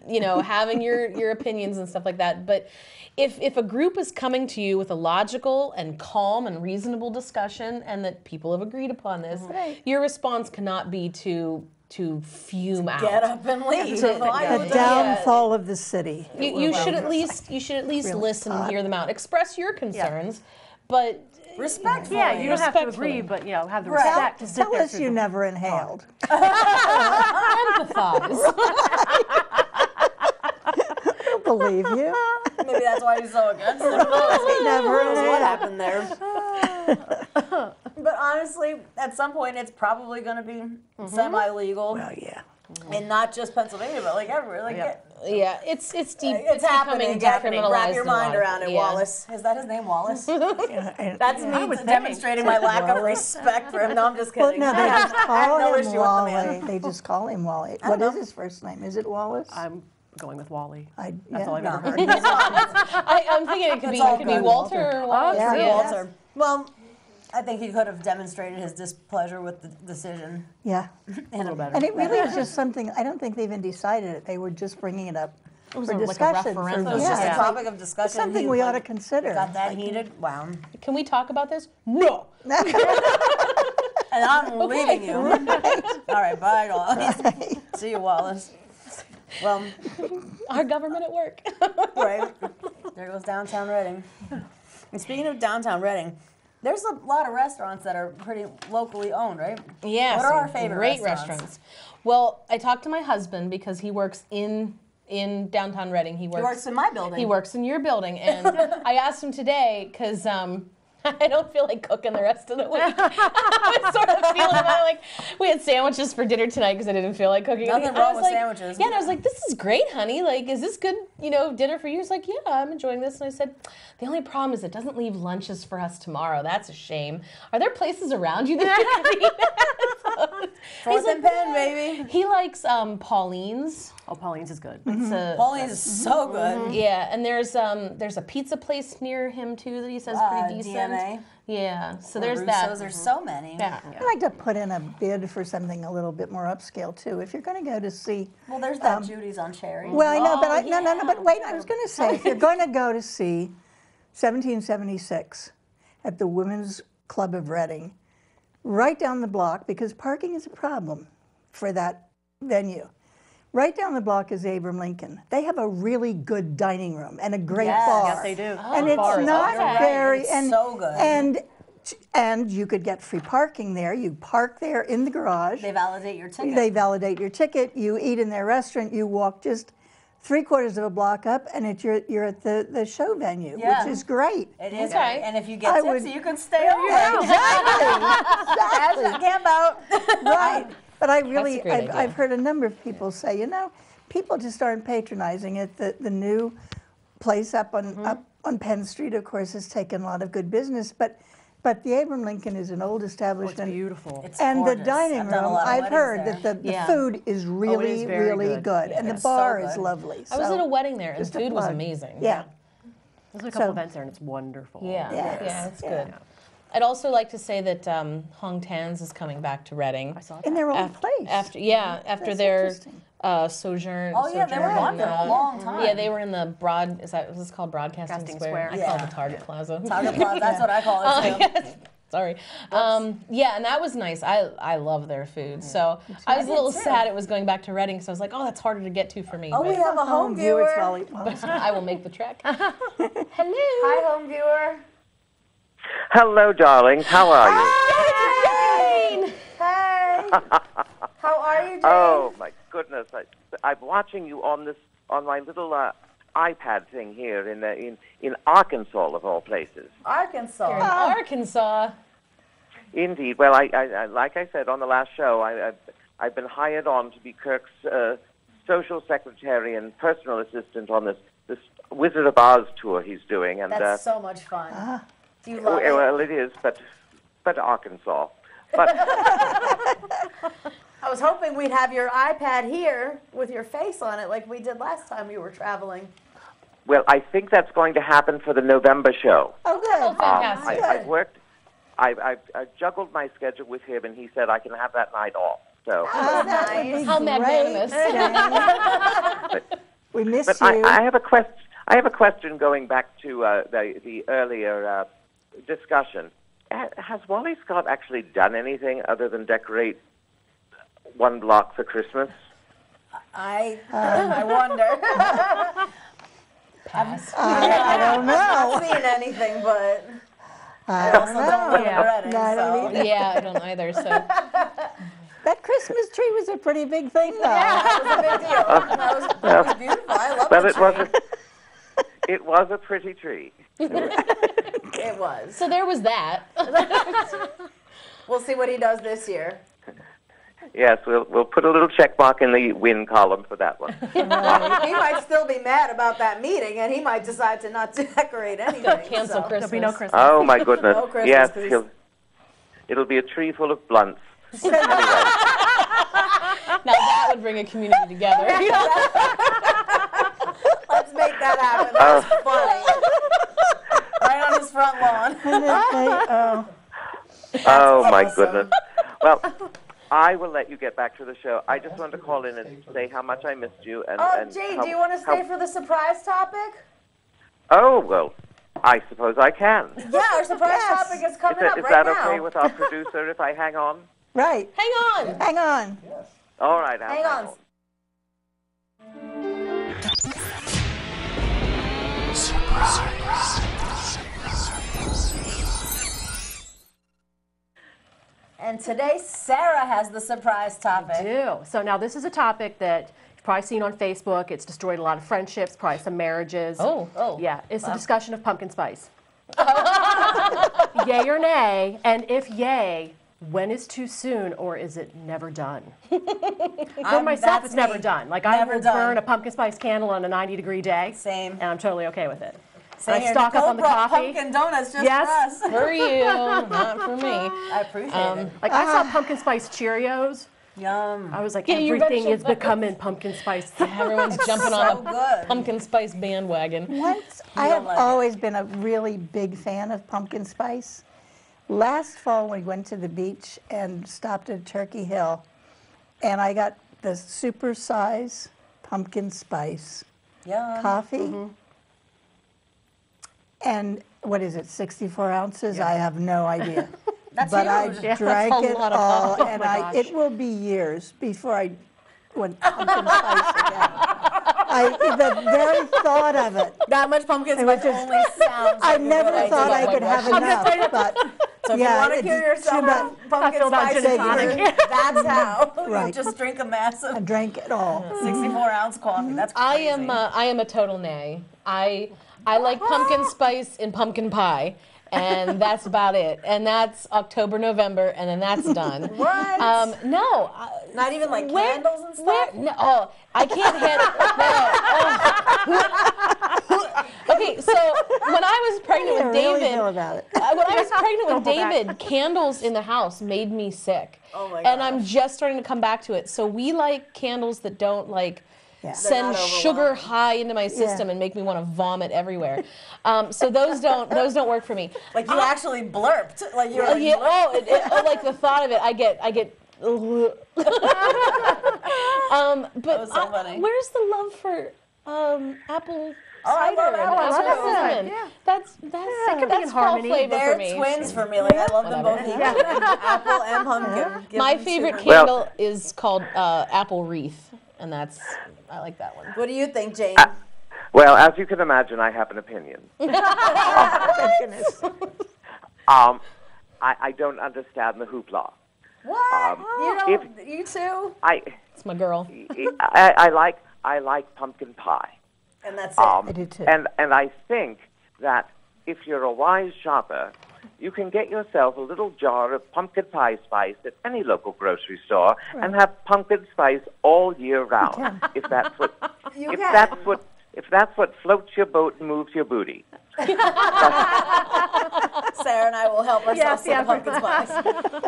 you know, having your opinions and stuff like that, but if a group is coming to you with a logical and calm and reasonable discussion and that people have agreed upon this, your response cannot be to fume out.
Get up and leave.
To-
Why
yeah.
The
would they?
downfall of the city.
You should at least listen and hear them out. Express your concerns, but
Respectfully.
Yeah, you don't have to
Respectfully.
agree, but you know, have the
Right.
respect to sit
Tell
there
us
through
you
the-
never inhaled.
empathize.
I don't believe you.
Maybe that's why he's so against it.
Never
What
inhaled.
happened there? But honestly, at some point, it's probably going to be semi-legal,
Well, yeah.
and not just Pennsylvania, but like everywhere. Like
Yeah, it's
it's happening.
becoming
Happening. Wrap
decriminalized
your
in a lot
mind
of-
around it,
yeah.
Wallace. Is that his name, Wallace?
And-
That's
I
me
would think.
demonstrating my lack of respect for him. No, I'm just
Well,
kidding.
no, they just
I have
call
no
him
issue with the man.
Wally. They just call him Wally. What is his first name? Is it Wallace?
I'm going with Wally.
I-
That's
yeah.
all I've ever heard.
I'm thinking it could be,
all
it could be
good.
Walter or Wallace.
Yeah.
Yeah.
Walter. Well, I think he could have demonstrated his displeasure with the decision.
Yeah.
A little better.
And it really is just something, I don't think they even decided it. They were just bringing it up for
like a
discussion.
referendum.
It was just
yeah.
a topic of discussion.
It's something
He,
we ought
like,
to consider.
Got that heated? Wow.
Can we talk about this? No.
And I'm leaving you. All right, bye, Wallace. See you, Wallace. Well,
Our government at work.
right. There goes downtown Reading. And speaking of downtown Reading, there's a lot of restaurants that are pretty locally owned, right?
Yeah.
What are
some
our favorite
great
restaurants?
Well, I talked to my husband because he works in downtown Reading. He
He works in my building.
He works in your building, and I asked him today because I don't feel like cooking the rest of the week. I was sort of feeling like we had sandwiches for dinner tonight because I didn't feel like cooking.
Nothing
And I
wrong
was
with
like,
sandwiches.
Yeah, and I was like, "This is great, honey. Like, is this good? You know, dinner for you?" He's like, "Yeah, I'm enjoying this." And I said, "The only problem is it doesn't leave lunches for us tomorrow. That's a shame. Are there places around you that you can eat?"
Fourth and Penn, baby.
He likes Pauline's.
Oh, Pauline's is good.
It's a-
Pauline's is so good.
yeah, and there's a pizza place near him too that he says pretty decent.
DMA.
Yeah, so there's that.
There's so many.
Yeah.
I'd like to put in a bid for something a little bit more upscale too. If you're going to go to see,
Well, there's that Judy's on Cherry.
well, I know, but
Oh,
no, but wait, I was going to say, if you're going to go to see 1776 at the Women's Club of Reading, right down the block, because parking is a problem for that venue. Right down the block is Abraham Lincoln. They have a really good dining room and a great
Yes.
bar.
Yes, they do.
And
The
it's
bar is
not
awesome.
right.
very
It's
and
so good.
and you could get free parking there. You park there in the garage.
They validate your ticket.
They validate your ticket. You eat in their restaurant. You walk just 3/4 of a block up, and you're at the show venue,
Yeah.
which is great.
It is
Okay.
great. And if you get
I
tipsy,
would-
you can stay over.
Exactly.
Camp out.
Right. But I
That's
really,
a great idea.
I've heard a number of people say, you know, people just aren't patronizing it. The new place up on Penn Street, of course, has taken a lot of good business, but But the Abraham Lincoln is an old
It's
establishment.
beautiful.
It's
And the
gorgeous.
dining
I've done a
room,
lot of
I've
weddings
heard
there.
that the
Yeah.
food is really,
very
really
good.
good. And the
it's so
bar is
good.
lovely.
I was
so
at a wedding there, and
just a
food was
plug.
amazing.
Yeah.
There's a couple
So-
events there, and it's wonderful.
Yeah,
Yes.
yeah, it's
Yeah.
good. I'd also like to say that Hong Tan's is coming back to Reading.
I saw that.
In their own
After,
place.
after
That's
their
interesting.
sojourn.
Oh, yeah, they were
sojourn
gone
in,
for a long time.
Yeah, they were in the is this called Broadcasting
Broadcasting
Square?
Square.
I call it
Yeah.
the Target Plaza.
Target Plaza, that's what I call it too.
Sorry. Yeah, and that was nice. I love their food. So I was a little sad it was going back to Reading, so I was like, oh, that's harder to get to for me.
Oh, we
but
have a home viewer.
I will make the trek. Hello.
Hi, home viewer.
Hello, darlings. How are you?
Hi, Jane. Hey. How are you, Jane?
Oh my goodness! I'm watching you on my little iPad thing here in Arkansas, of all places.
Arkansas.
You're in Arkansas.
Indeed. Well, I like I said on the last show, I've been hired on to be Kirk's social secretary and personal assistant on this Wizard of Oz tour he's doing, and
That's so much fun. Do you love it?
well, it is, but Arkansas. But
I was hoping we'd have your iPad here with your face on it like we did last time you were traveling.
well, I think that's going to happen for the November show.
Oh, good.
Fantastic.
I've worked. I've juggled my schedule with him, and he said I can have that night off. So,
That would be
How
great,
magnanimous.
Jane. We miss
but
you.
I have a question. I have a question going back to the earlier discussion. Has Wally Scott actually done anything other than decorate one block for Christmas?
I wonder.
I don't know.
I've not seen anything, but
I
also don't live in
Yeah.
Reading,
No, I don't
so.
either.
Yeah, I don't either. So
That Christmas tree was a pretty big thing, though.
That was a big deal. That was beautiful. I love
Well,
the tree.
it was a pretty tree.
It was.
so there was that.
We'll see what he does this year.
Yes, we'll put a little check mark in the win column for that one.
He might still be mad about that meeting, and he might decide to not decorate anything.
Cancel
so.
Christmas.
There'll be no Christmas.
Oh my goodness!
No Christmas
Yes,
trees.
it'll be a tree full of blunts. Anyway,
Now that would bring a community together.
Let's make that happen. That's funny. Right on his front lawn.
oh my
awesome.
goodness. Well, I will let you get back to the show. I just wanted to call in and say how much I missed you. And,
Oh,
and
Jane,
how-
do you want to stay for the surprise topic?
Oh, well, I suppose I can.
Yeah, our surprise topic is coming up
Is
right
that
now.
okay with our producer if I hang on?
Right.
Hang on.
Hang on.
All right, I'll
Hang on. And today, Sarah has the surprise topic.
Do. So now this is a topic that you've probably seen on Facebook. It's destroyed a lot of friendships, probably some marriages.
Oh.
Yeah, it's a discussion of pumpkin spice. Yay or nay? And if yay, when is too soon or is it never done? For myself,
that's
it's never
me.
done. Like I
Never
will
done.
burn a pumpkin spice candle on a 90-degree day.
Same.
And I'm totally okay with it.
Same
I
here.
stock up
Nicole
on the
brought
coffee.
pumpkin donuts just
Yes.
for us.
For you, not for me.
I appreciate it.
Like I saw pumpkin spice Cheerios.
Yum.
I was like,
Yeah, you
everything
read
is becoming pumpkin spice.
Everyone's jumping
so
on the
good.
pumpkin spice bandwagon.
Once, I
don't
have
like it.
always been a really big fan of pumpkin spice. Last fall, we went to the beach and stopped at Turkey Hill, and I got the super size pumpkin spice
Yum.
coffee. And what is it, 64 ounces? I have no idea.
That's
But I
huge.
Yeah,
drank
that's a
it
lot of
all,
coffee.
and
Oh my gosh.
it will be years before I went pumpkin spice again. The very thought of it.
That much pumpkin
It was
spice
just-
only sounds
I
like a
never
good
thought
idea.
I could have enough, but
So if
yeah,
you want to
it's
cure yourself
too bad.
of pumpkin
filled out
spice,
gin and tonic.
that's how.
Right.
You just drink a
I
massive
drank it all.
64-ounce coffee. That's crazy.
I am a total nay. I like pumpkin spice in pumpkin pie, and that's about it. And that's October, November, and then that's done.
What?
No.
Not even like
Where-
candles and stuff?
Where? No, I can't handle. No. Okay, so when I was pregnant with
really
David,
feel about it.
when I was pregnant with
Don't hold back.
David, candles in the house made me sick.
Oh my
And I'm just starting to come back to it. So we like candles that don't like send
not
sugar
overwhelming.
high into my system and make me want to vomit everywhere. So those don't work for me.
Like you actually blurped. Like you were like,
Like the thought of it, I get. But
was so funny.
where's the love for apple?
Oh, I love
cider
apple
and
cider.
apple cinnamon?
Yeah.
That's
can be in
fall
harmony.
flavor
They're
for me.
twins for me. Like I love them both equally. Apple and pumpkin. Give
My
them
favorite
super-
candle is called apple wreath, and I like that one.
What do you think, Jane?
Well, as you can imagine, I have an opinion.
Thank goodness.
I don't understand the hoopla.
What? You too?
It's my girl.
I like pumpkin pie.
And that's it.
I do too.
And I think that if you're a wise shopper, you can get yourself a little jar of pumpkin pie spice at any local grocery store and have pumpkin spice all year round. If that's what if that's what floats your boat and moves your booty.
Sarah and I will help ourselves to the pumpkin spice.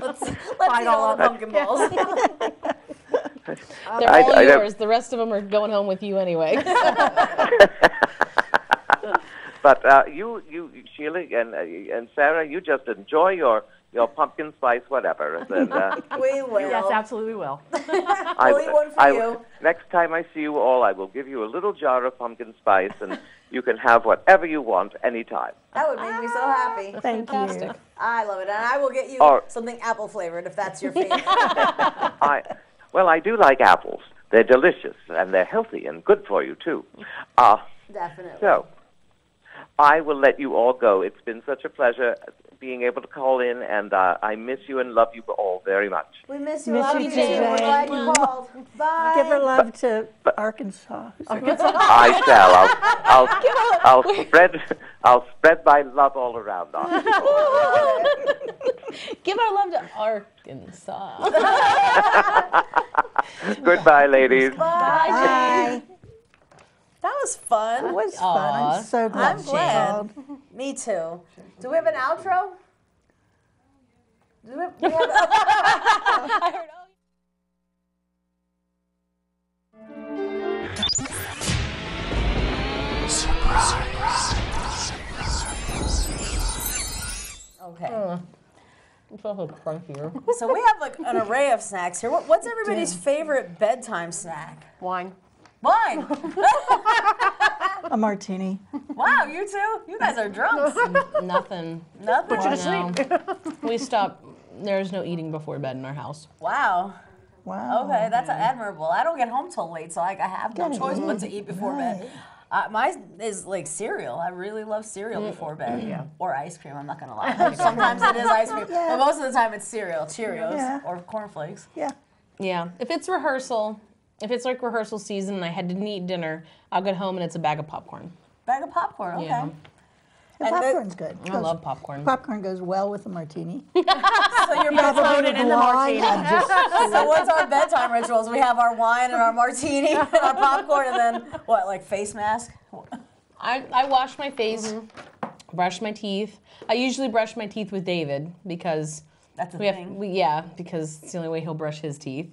Let's eat all the pumpkin balls.
They're all yours. The rest of them are going home with you anyway.
But you, Sheila and Sarah, you just enjoy your pumpkin spice whatever. And,
We will.
Yes, absolutely will.
We'll eat one for you.
Next time I see you all, I will give you a little jar of pumpkin spice, and you can have whatever you want anytime.
That would make me so happy.
Thank you.
I love it. And I will get you something apple flavored if that's your favorite.
Well, I do like apples. They're delicious, and they're healthy and good for you, too.
Definitely.
So, I will let you all go. It's been such a pleasure being able to call in, and I miss you and love you all very much.
We miss you.
Miss
Love
you
you,
too,
Jane. We're glad you
Jane.
called. Bye.
Give her love to Arkansas.
I shall. I'll spread my love all around.
Give our love to Arkansas.
Goodbye, ladies.
Bye.
That was fun.
It was fun. I'm so glad
I'm
she
glad.
called.
Me too. Do we have an outro? Do we have
I heard,
Okay.
it's also crunchier.
So we have like an array of snacks here. What's everybody's favorite bedtime snack?
Wine.
Wine.
A martini.
Wow, you too? You guys are drunks.
Nothing.
Nothing.
Put you to sleep.
We stop. There's no eating before bed in our house.
Wow.
Wow.
Okay, that's admirable. I don't get home till late, so I have no choice but to eat before bed. Mine is like cereal. I really love cereal before bed. Or ice cream, I'm not going to lie. Sometimes it is ice cream, but most of the time it's cereal, Cheerios or cornflakes.
Yeah.
Yeah. If it's rehearsal, if it's like rehearsal season and I didn't eat dinner, I'll get home and it's a bag of popcorn.
Bag of popcorn, okay.
Yeah.
The popcorn's good.
I love popcorn.
Popcorn goes well with a martini.
So you're floated in the martini.
Just,
So what's our bedtime rituals? We have our wine and our martini and our popcorn, and then what, like face mask?
I wash my face, brush my teeth. I usually brush my teeth with David because
That's a
we
thing.
because it's the only way he'll brush his teeth.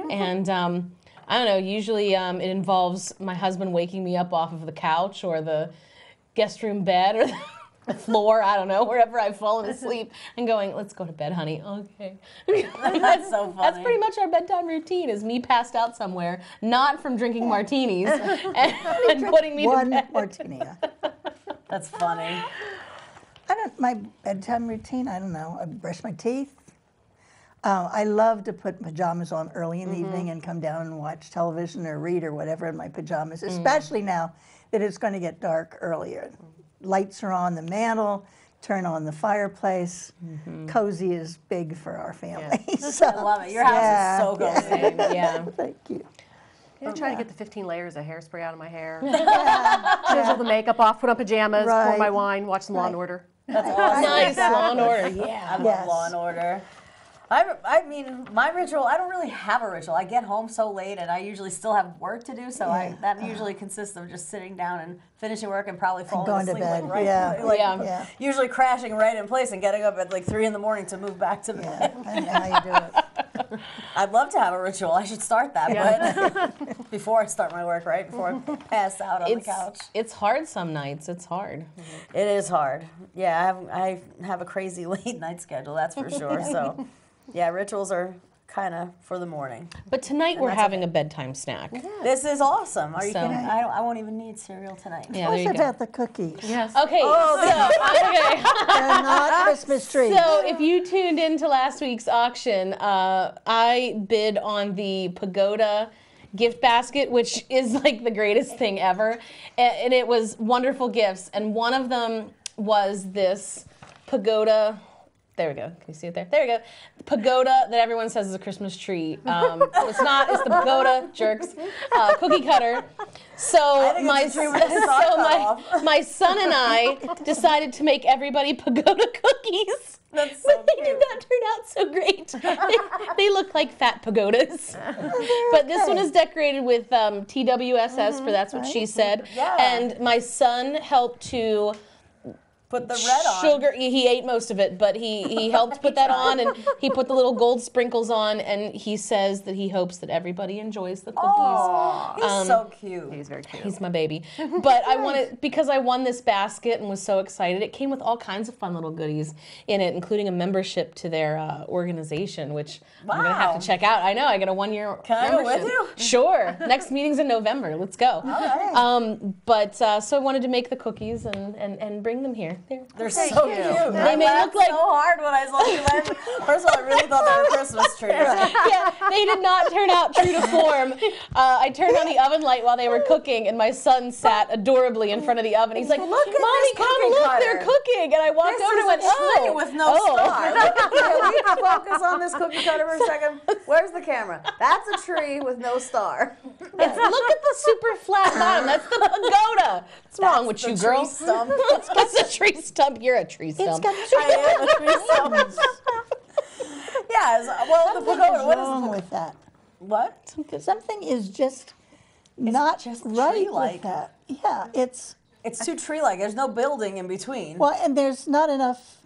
And I don't know, usually it involves my husband waking me up off of the couch or the guest room bed or the floor, I don't know, wherever I've fallen asleep, and going, let's go to bed, honey. Okay.
That's so funny.
That's pretty much our bedtime routine, is me passed out somewhere, not from drinking martinis, and putting me to
one
bed.
martini.
That's funny.
My bedtime routine, I don't know. I brush my teeth. I love to put pajamas on early in the evening and come down and watch television or read or whatever in my pajamas, especially now that it's going to get dark earlier. Lights are on the mantle, turn on the fireplace. Cozy is big for our family. So,
I love it. Your house is so cozy.
Yeah.
Thank you.
I'm trying to get the 15 layers of hairspray out of my hair. Chisel the makeup off, put on pajamas, pour
Right.
my wine, watch some Law and Order.
That's awesome.
Nice, Law and Order, yeah.
I love Law and Order. I mean, my ritual, I don't really have a ritual. I get home so late and I usually still have work to do, so that usually consists of just sitting down and finishing work and probably falling
going to
asleep
bed.
like usually crashing right in place and getting up at like 3 in the morning to move back to bed.
I know how you do it.
I'd love to have a ritual. I should start that, but before I start my work, right? Before I pass out on the couch.
It's hard some nights. It's hard.
It is hard. Yeah, I have a crazy late night schedule, that's for sure. So, yeah, rituals are kind of for the morning.
But tonight we're having a bedtime snack.
This is awesome. Are you
So-
kidding? I won't even need cereal tonight.
Yeah, there
What
you go.
about the cookies?
Yes.
Okay,
They're not Christmas trees.
so if you tuned into last week's auction, I bid on the Pagoda gift basket, which is like the greatest thing ever. And it was wonderful gifts. And one of them was this Pagoda. There we go. Can you see it there? There we go. The pagoda that everyone says is a Christmas tree. It's not. It's the pagoda, jerks. Cookie cutter. So my son and I decided to make everybody pagoda cookies.
That's so
But they did not turn out so great. They look like fat pagodas. But this one is decorated with TWSS, for that's what she said.
Yeah.
And my son helped to
Put the red on.
sugar. He ate most of it, but he helped put that on, and he put the little gold sprinkles on, and he says that he hopes that everybody enjoys the cookies.
Oh, he's so cute.
He's very cute.
He's my baby. But I wanted, because I won this basket and was so excited, it came with all kinds of fun little goodies in it, including a membership to their organization, which I'm going to have to check out. I know, I got a 1-year
Can I go
membership.
with you?
Sure. Next meeting's in November. Let's go. So I wanted to make the cookies and bring them here.
They're so cute.
They may look like
so hard when I saw you. First of all, I really thought they were Christmas trees.
yeah, they did not turn out true to form. I turned on the oven light while they were cooking, and my son sat adorably in front of the oven. He's like,
Look at
"Mommy,
this
come
cookie
look,
cutter.
they're cooking." And I walked over and went,
tree
"Oh,
with no star. Can we focus on this cookie cutter for a second? Where's the camera? That's a tree with no star.
Look at the super flat bottom. That's the pagoda. What's wrong with you, girl?
Tree stump.
That's a tree stump. You're a tree stump.
It's got
I am a tree stump. Yes. Well, the pagoda. What
wrong
is
with that.
what?
Something is just not
just
right
tree-like.
with that. Yeah, it's
It's too tree-like. There's no building in between.
well, and there's not enough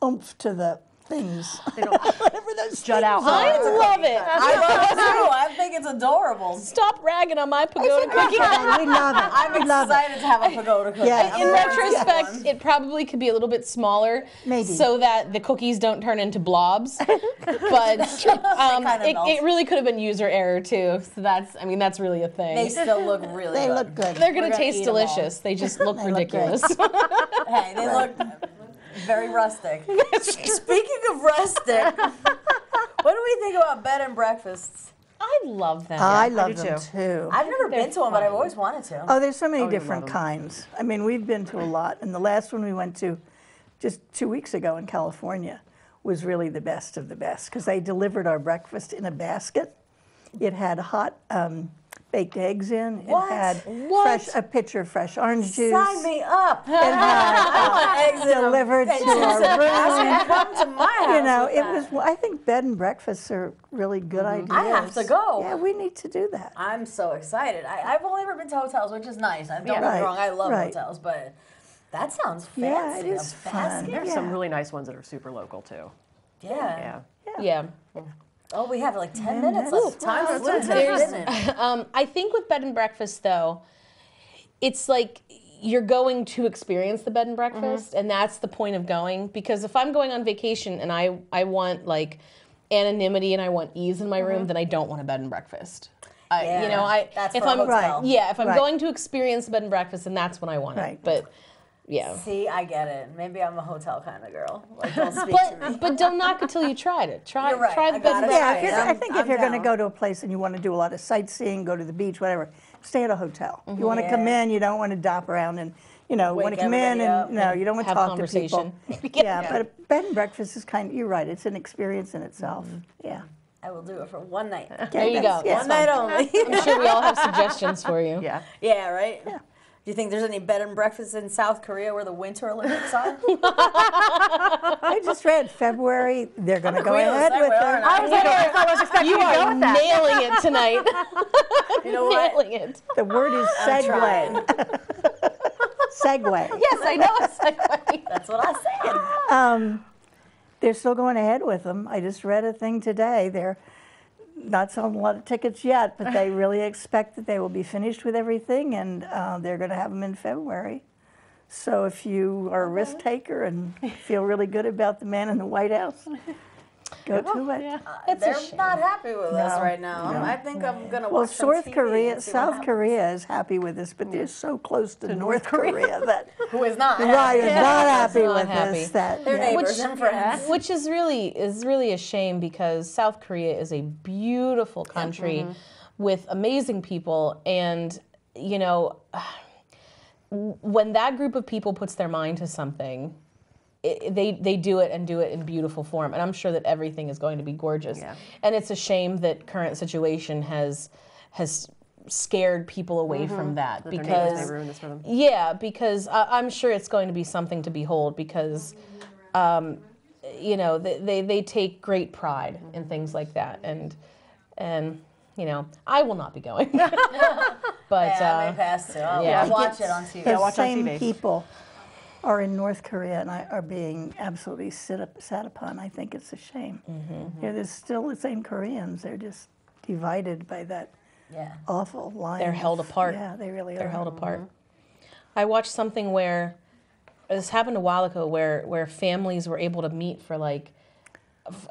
oomph to the things. Whatever those
Jut out.
I love it.
I love it too. I think it's adorable.
Stop ragging on my pagoda cookie.
we love it.
I'm
we love it.
excited to have a pagoda cookie.
Yeah.
In retrospect, it probably could be a little bit smaller,
Maybe.
so that the cookies don't turn into blobs. But it really could have been user error too. So that's really a thing.
They still look really
They
good.
look good.
They're
We're
gonna
gonna
taste
eat 'em all.
delicious. They just look
They look
ridiculous.
Hey, they look very rustic. Speaking of rustic, what do we think about bed and breakfasts?
I love them.
I
do
love them
too.
too.
I've never been to one, but I've always wanted to.
Oh, there's so many
you
different
love 'em.
kinds. I mean, we've been to a lot, and the last one we went to just 2 weeks ago in California was really the best of the best because they delivered our breakfast in a basket. It had hot baked eggs in.
What?
It had a pitcher of fresh orange juice.
Sign me up.
It had
I want eggs in
delivered to our room.
Come to my house.
You know,
with
it
that.
was. I think bed and breakfasts are really good ideas.
I have to go.
Yeah, we need to do that.
I'm so excited. I've only ever been to hotels, which is nice. Don't get me
Right,
wrong, I love
right.
hotels, but that sounds fancy.
Yeah, it is
A
fun.
basket?
There's some
Yeah.
really nice ones that are super local too.
Yeah.
Yeah.
Yeah.
Oh, we have like 10 minutes left. Time flew
that's
today,
There's-
didn't it?
I think with bed and breakfast though, it's like you're going to experience the bed and breakfast, and that's the point of going. Because if I'm going on vacation and I want like anonymity and I want ease in my room, then I don't want a bed and breakfast.
That's
if
for a
I'm
hotel.
if I'm
Right.
going to experience bed and breakfast, then that's when I want
Right.
it. But yeah.
See, I get it. Maybe I'm a hotel kind of girl. Like, don't speak to me.
But don't knock it till you tried it. Try
You're right.
try
I
the bed and
gotta
breakfast.
try it.
I think
I'm
if you're going to
down.
go to a place and you want to do a lot of sightseeing, go to the beach, whatever, stay at a hotel. You want to come in, you don't want to dop around and, want
Wake
to come in
everybody up
and, no, you don't want to
have
talk
conversation.
to people. Yeah, but a bed and breakfast is you're right, it's an experience in itself. Yeah.
I will do it for one night.
There you go.
Yeah.
One night only.
I'm sure we all have suggestions for you.
Yeah.
Yeah, right? Do you think there's any bed and breakfasts in South Korea where the Winter Olympics are?
I just read February. They're going to go
queen of the
ahead with
segue,
their.
aren't
I was expecting
You
you to go
are
with that.
nailing it tonight.
You know what?
Nailing it.
The word is segue. Segue.
Yes, I know a segue.
That's what I said.
They're still going ahead with them. I just read a thing today. They're not selling a lot of tickets yet, but they really expect that they will be finished with everything, and they're going to have them in February. So if you are a risk taker and feel really good about the man in the White House, go to it.
Yeah.
They're not happy with us
No,
right now.
no.
I think I'm going to
Well,
watch some TV and see what
South
happens.
Korea is happy with us, but they're so close to North Korea that
Who is not
right is not happy
Not
with
happy.
this. That
They're
yeah.
neighbors and friends.
Which is really a shame because South Korea is a beautiful country with amazing people, and you know, when that group of people puts their mind to something, they do it and do it in beautiful form, and I'm sure that everything is going to be gorgeous.
Yeah.
And it's a shame that current situation has scared people away from that
That their neighbors may
because
ruin this for them.
yeah, because I'm sure it's going to be something to behold because, you know, they take great pride in things like that, and you know, I will not be going, but
Yeah, I may pass too. I'll watch it on TV.
The
watch on
same
TV.
people are in North Korea and are being absolutely sat upon. I think it's a shame. Yeah, there's still the same Koreans. They're just divided by that
Yeah.
awful line.
They're held apart.
Yeah, they really
they're
are.
held apart. I watched something where this happened a while ago, where families were able to meet for like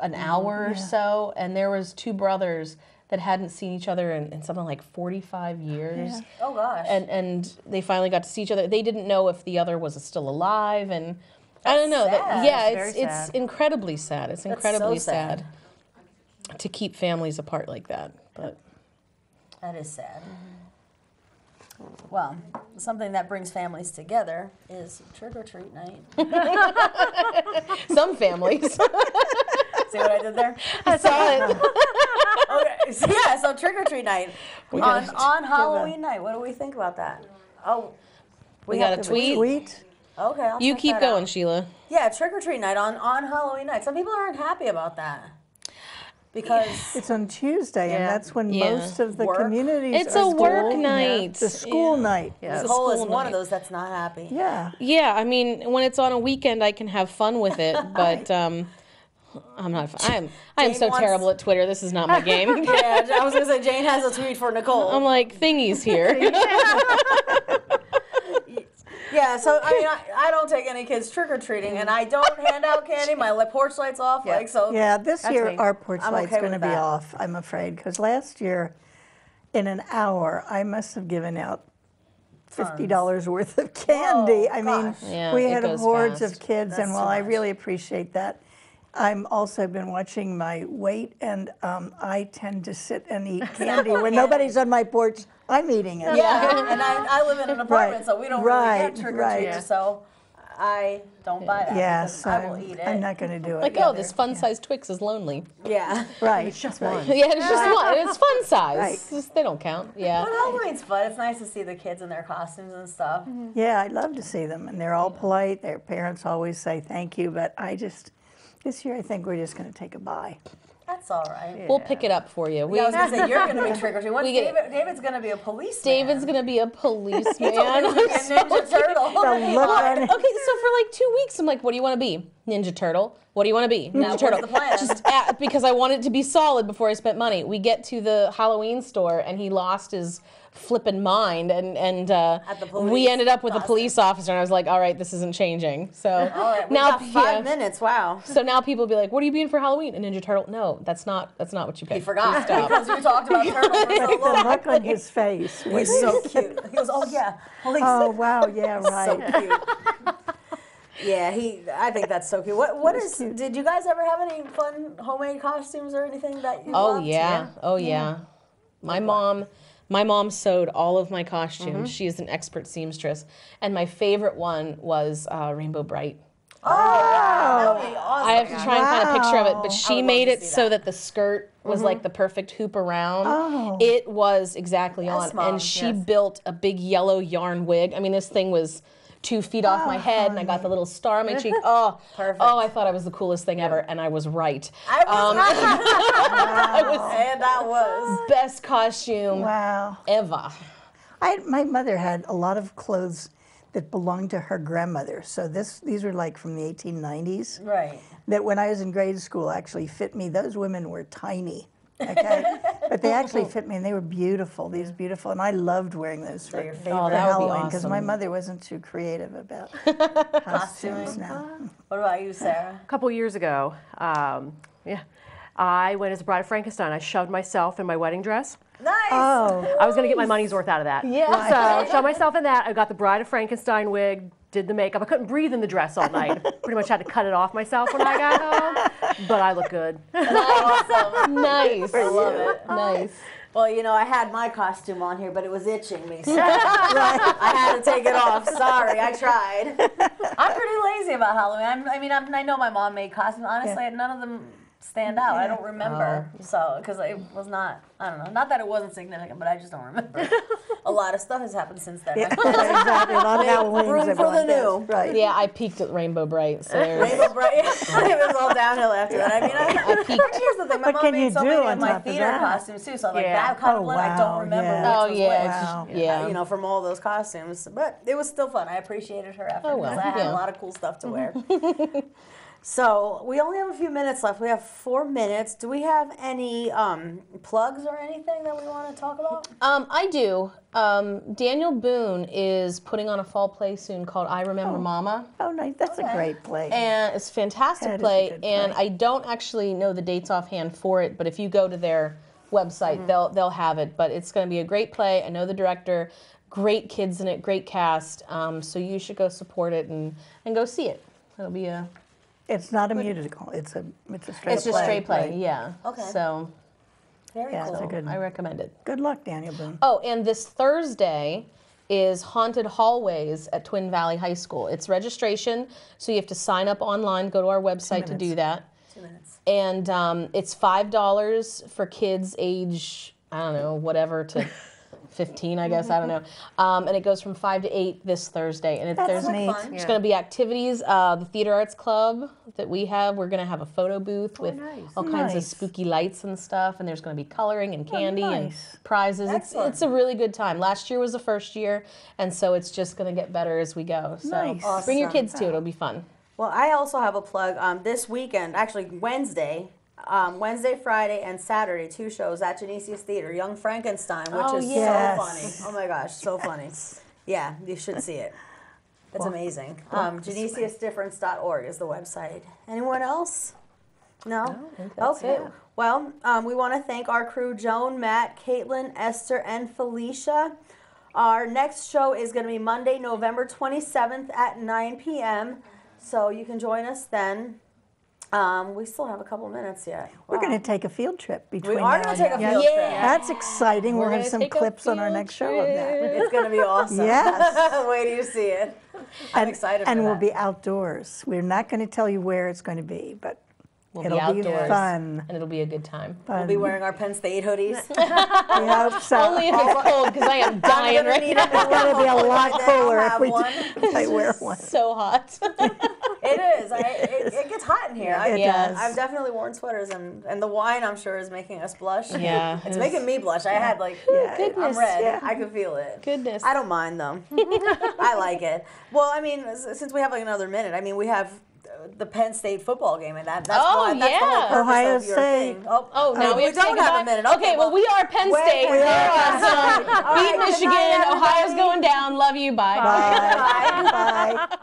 an hour or so, and there was two brothers that hadn't seen each other in something like 45 years.
Yeah.
Oh gosh.
And they finally got to see each other. They didn't know if the other was still alive, and I don't know.
sad.
Yeah,
That's very
it's
sad.
incredibly sad. It's incredibly
so sad.
sad to keep families apart like that. But
That is sad. Well, something that brings families together is trick or treat night.
some families.
See what I did there?
I saw it.
Okay. So, yeah, so trick or treat night
gotta
on Halloween night. What do we think about that? Oh,
We got a
Have
tweet.
tweet.
okay. I'll
You
check
keep
that
going,
out.
Sheila.
Yeah, trick or treat night on Halloween night. Some people aren't happy about that because
It's on Tuesday, and
Yeah.
that's when
Yeah.
most of the
Work.
communities
It's
are
a work
school.
night.
The school night.
Yeah.
Nicole is
school
one
night.
of those that's not happy.
Yeah.
Yeah, I mean, when it's on a weekend, I can have fun with it, but I'm not. I am so
wants-
terrible at Twitter. This is not my game.
Yeah, I was gonna say Jane has a tweet for Nicole.
I'm like thingies here.
Yeah, so I mean, I don't take any kids trick or treating, and I don't hand out candy. My porch light's off,
Yeah.
like so.
Yeah, this
That's
year
me.
our porch
I'm
light's
okay
going to
with
be
that.
off, I'm afraid, because last year, in an hour, I must have given out $50 worth of candy.
Whoa,
I mean,
gosh.
Yeah,
we
it
had
goes
hordes
fast.
of kids,
That's
and while
too
I
much.
really appreciate that, I'm also been watching my weight, and I tend to sit and eat candy when nobody's on my porch. I'm eating it.
Yeah, and I live in an apartment,
Right,
so we don't really
right,
get trick or
right.
treaters, so I don't buy that.
Yeah,
because
so
I will eat it.
I'm not going to do it.
Like, oh, this fun-sized Twix is lonely.
Yeah.
Right.
It's just
right.
one.
Yeah, it's just one. It's fun size.
Right.
It's just- they don't count. Yeah.
But Halloween's fun. It's nice to see the kids in their costumes and stuff.
Yeah, I love to see them, and they're all polite. Their parents always say thank you, but this year I think we're just going to take a bye.
That's all right.
We'll pick it up for you.
I was gonna say you're gonna be trick or treating. What's
We get-
David's gonna be a policeman.
David's gonna be a policeman.
He told me he was gonna be a Ninja Turtle.
The look on
Okay, so for like 2 weeks, I'm like, what do you want to be? Ninja Turtle? What do you want to be? Ninja
what's
Turtle.
the plan?
Just because I wanted to be solid before I spent money. We get to the Halloween store, and he lost his flippin' mind, and
the police
we ended up with a
costume.
police officer, and I was like, all right, this isn't changing. So
All right, we
now,
got 5 minutes. Wow.
So now people be like, what are you being for Halloween? A Ninja Turtle? No, that's not what you picked.
He forgot
Stop.
because we talked about turtles for so
the
long.
look on his face. was
He's so cute. He goes, "Oh yeah, police."
Oh wow, yeah, right.
So cute. Yeah, I think that's so cute. What is?
cute.
Did you guys ever have any fun homemade costumes or anything that you
Oh
loved?
yeah. Oh yeah. My mom sewed all of my costumes. She is an expert seamstress, and my favorite one was Rainbow Bright.
Oh, wow. That would be awesome.
I have to try and find a picture of it, but
Wow.
she
would
made
love to
it
see
so
that.
that the skirt was like the perfect hoop around.
Oh.
It was exactly
Yes,
on.
Mom,
And she
yes.
built a big yellow yarn wig. I mean, this thing was 2 feet off my head, and I got the little star on my cheek. Oh,
Perfect.
oh, I thought I was the coolest thing ever, and I was right.
I was
I was
and I was.
best costume
Wow.
ever.
My mother had a lot of clothes that belonged to her grandmother. So these were like from the 1890s.
Right.
That when I was in grade school actually fit me. Those women were tiny, okay? But they actually fit me, and they were beautiful. These beautiful, and I loved wearing those for,
your
for
favorite.
Oh, that would be
Halloween because my
awesome.
mother wasn't too creative about costumes now.
What about you, Sarah?
A couple years ago, I went as a Bride of Frankenstein. I shoved myself in my wedding dress.
Nice.
Oh,
I was going to get my money's worth out of that.
Yeah.
So, shoved myself in that. I got the Bride of Frankenstein wig, did the makeup. I couldn't breathe in the dress all night. Pretty much had to cut it off myself when I got home. But I look good.
Awesome. Nice. I love it. Nice.
Well, you know, I had my costume on here, but it was itching me. So I had to take it off. Sorry, I tried. I'm pretty lazy about Halloween. I know my mom made costumes. Honestly, none of them stand out. I don't remember. So, because it was not, I don't know. Not that it wasn't significant, but I just don't remember. A lot of stuff has happened since then.
exactly. A lot of Halloweens
Room
have
for
gone
the
past.
new.
Right.
Yeah, I peaked at Rainbow Bright. So there's,
Rainbow Bright. It was all downhill after that. I
peaked.
here's the thing. My
What
mom
can
made
you
so
do
many
on
of my
top of
theater
that?
costumes too. So like
Yeah.
that kind of
Oh,
blend, I don't
wow,
remember
yeah.
which was
yeah,
which.
Wow.
yeah.
You know, from all those costumes. But it was still fun. I appreciated her effort
Oh, well,
because I had
yeah.
a lot of cool stuff to wear. So we only have a few minutes left. We have 4 minutes. Do we have any plugs or anything that we want to talk about?
I do. Daniel Boone is putting on a fall play soon called I Remember Mama.
Oh, nice. That's a great play.
And it's a fantastic
That is a
play.
good
And
play.
I don't actually know the dates offhand for it, but if you go to their website, they'll have it. But it's going to be a great play. I know the director. Great kids in it. Great cast. So you should go support it and go see it. It'll be a...
It's not a musical. It's a straight
It's just
play.
straight play,
Right.
yeah.
Okay.
So
Very
Yeah,
cool.
it's a good.
I recommend it.
Good luck, Daniel Boone.
Oh, and this Thursday is Haunted Hallways at Twin Valley High School. It's registration, so you have to sign up online, go to our website to do that.
2 minutes.
And it's $5 for kids age, I don't know, whatever, to 15, I guess, I don't know. And it goes from 5 to 8 this Thursday. And
That's
there's
neat.
fun.
There's going to be activities. The Theater Arts Club that we have, we're going to have a photo booth with all kinds of
Nice.
spooky lights and stuff. And there's going to be coloring and candy and
nice.
prizes.
Excellent.
It's a really good time. Last year was the first year, and so it's just going to get better as we go. So
Nice.
bring your
Awesome.
kids to it. It'll be fun.
Well, I also have a plug. This weekend, actually Wednesday, Friday, and Saturday, 2 shows at Genesius Theater. Young Frankenstein, which
Oh,
is
yes.
so funny. Oh my gosh, so funny. Yeah, you should see it. It's amazing. GenesiusDifference.org is the website. Anyone else? No?
that's
Okay.
it.
Well, we want to thank our crew, Joan, Matt, Caitlin, Esther, and Felicia. Our next show is going to be Monday, November 27th at 9 p.m. So you can join us then. We still have a couple minutes yet.
We're
Wow.
going to take a field trip between
We are
now
going
and
to take a
then.
field trip.
That's exciting. We'll
We're
have
gonna
some
take a
clips on our
field
next show of that.
It's going to be awesome.
Yes.
Wait till you see it. I'm excited for
And we'll
that.
be outdoors. We're not going to tell you where it's going to be, but
We'll
it'll
be outdoors,
fun.
and it'll be a good time.
We'll be wearing our Penn State hoodies.
We hope so.
Only if it's cold, because I am dying right now.
It's going to be a lot
I'll
cooler if
have
we
one.
I wear one.
So hot.
It is. It gets hot in here.
It does.
I've definitely worn sweaters, and the wine, I'm sure, is making us blush.
Yeah.
It's making me blush. I had I'm
Goodness,
red.
yeah.
I can feel it.
Goodness.
I don't mind them. I like it. Well, I mean, since we have like another minute, I mean, we have the Penn State football game, and that's
Oh,
why, that's the whole
yeah.
purpose
Ohio
of your
State.
thing.
Oh, now we have to
don't
say
have a
goodbye?
minute.
Okay, well, we are Penn
Wait,
State.
we
We're
are.
awesome.
All right,
Beat
good
Michigan.
night,
Ohio's
everybody.
going down. Love you. Bye.
Bye. Bye.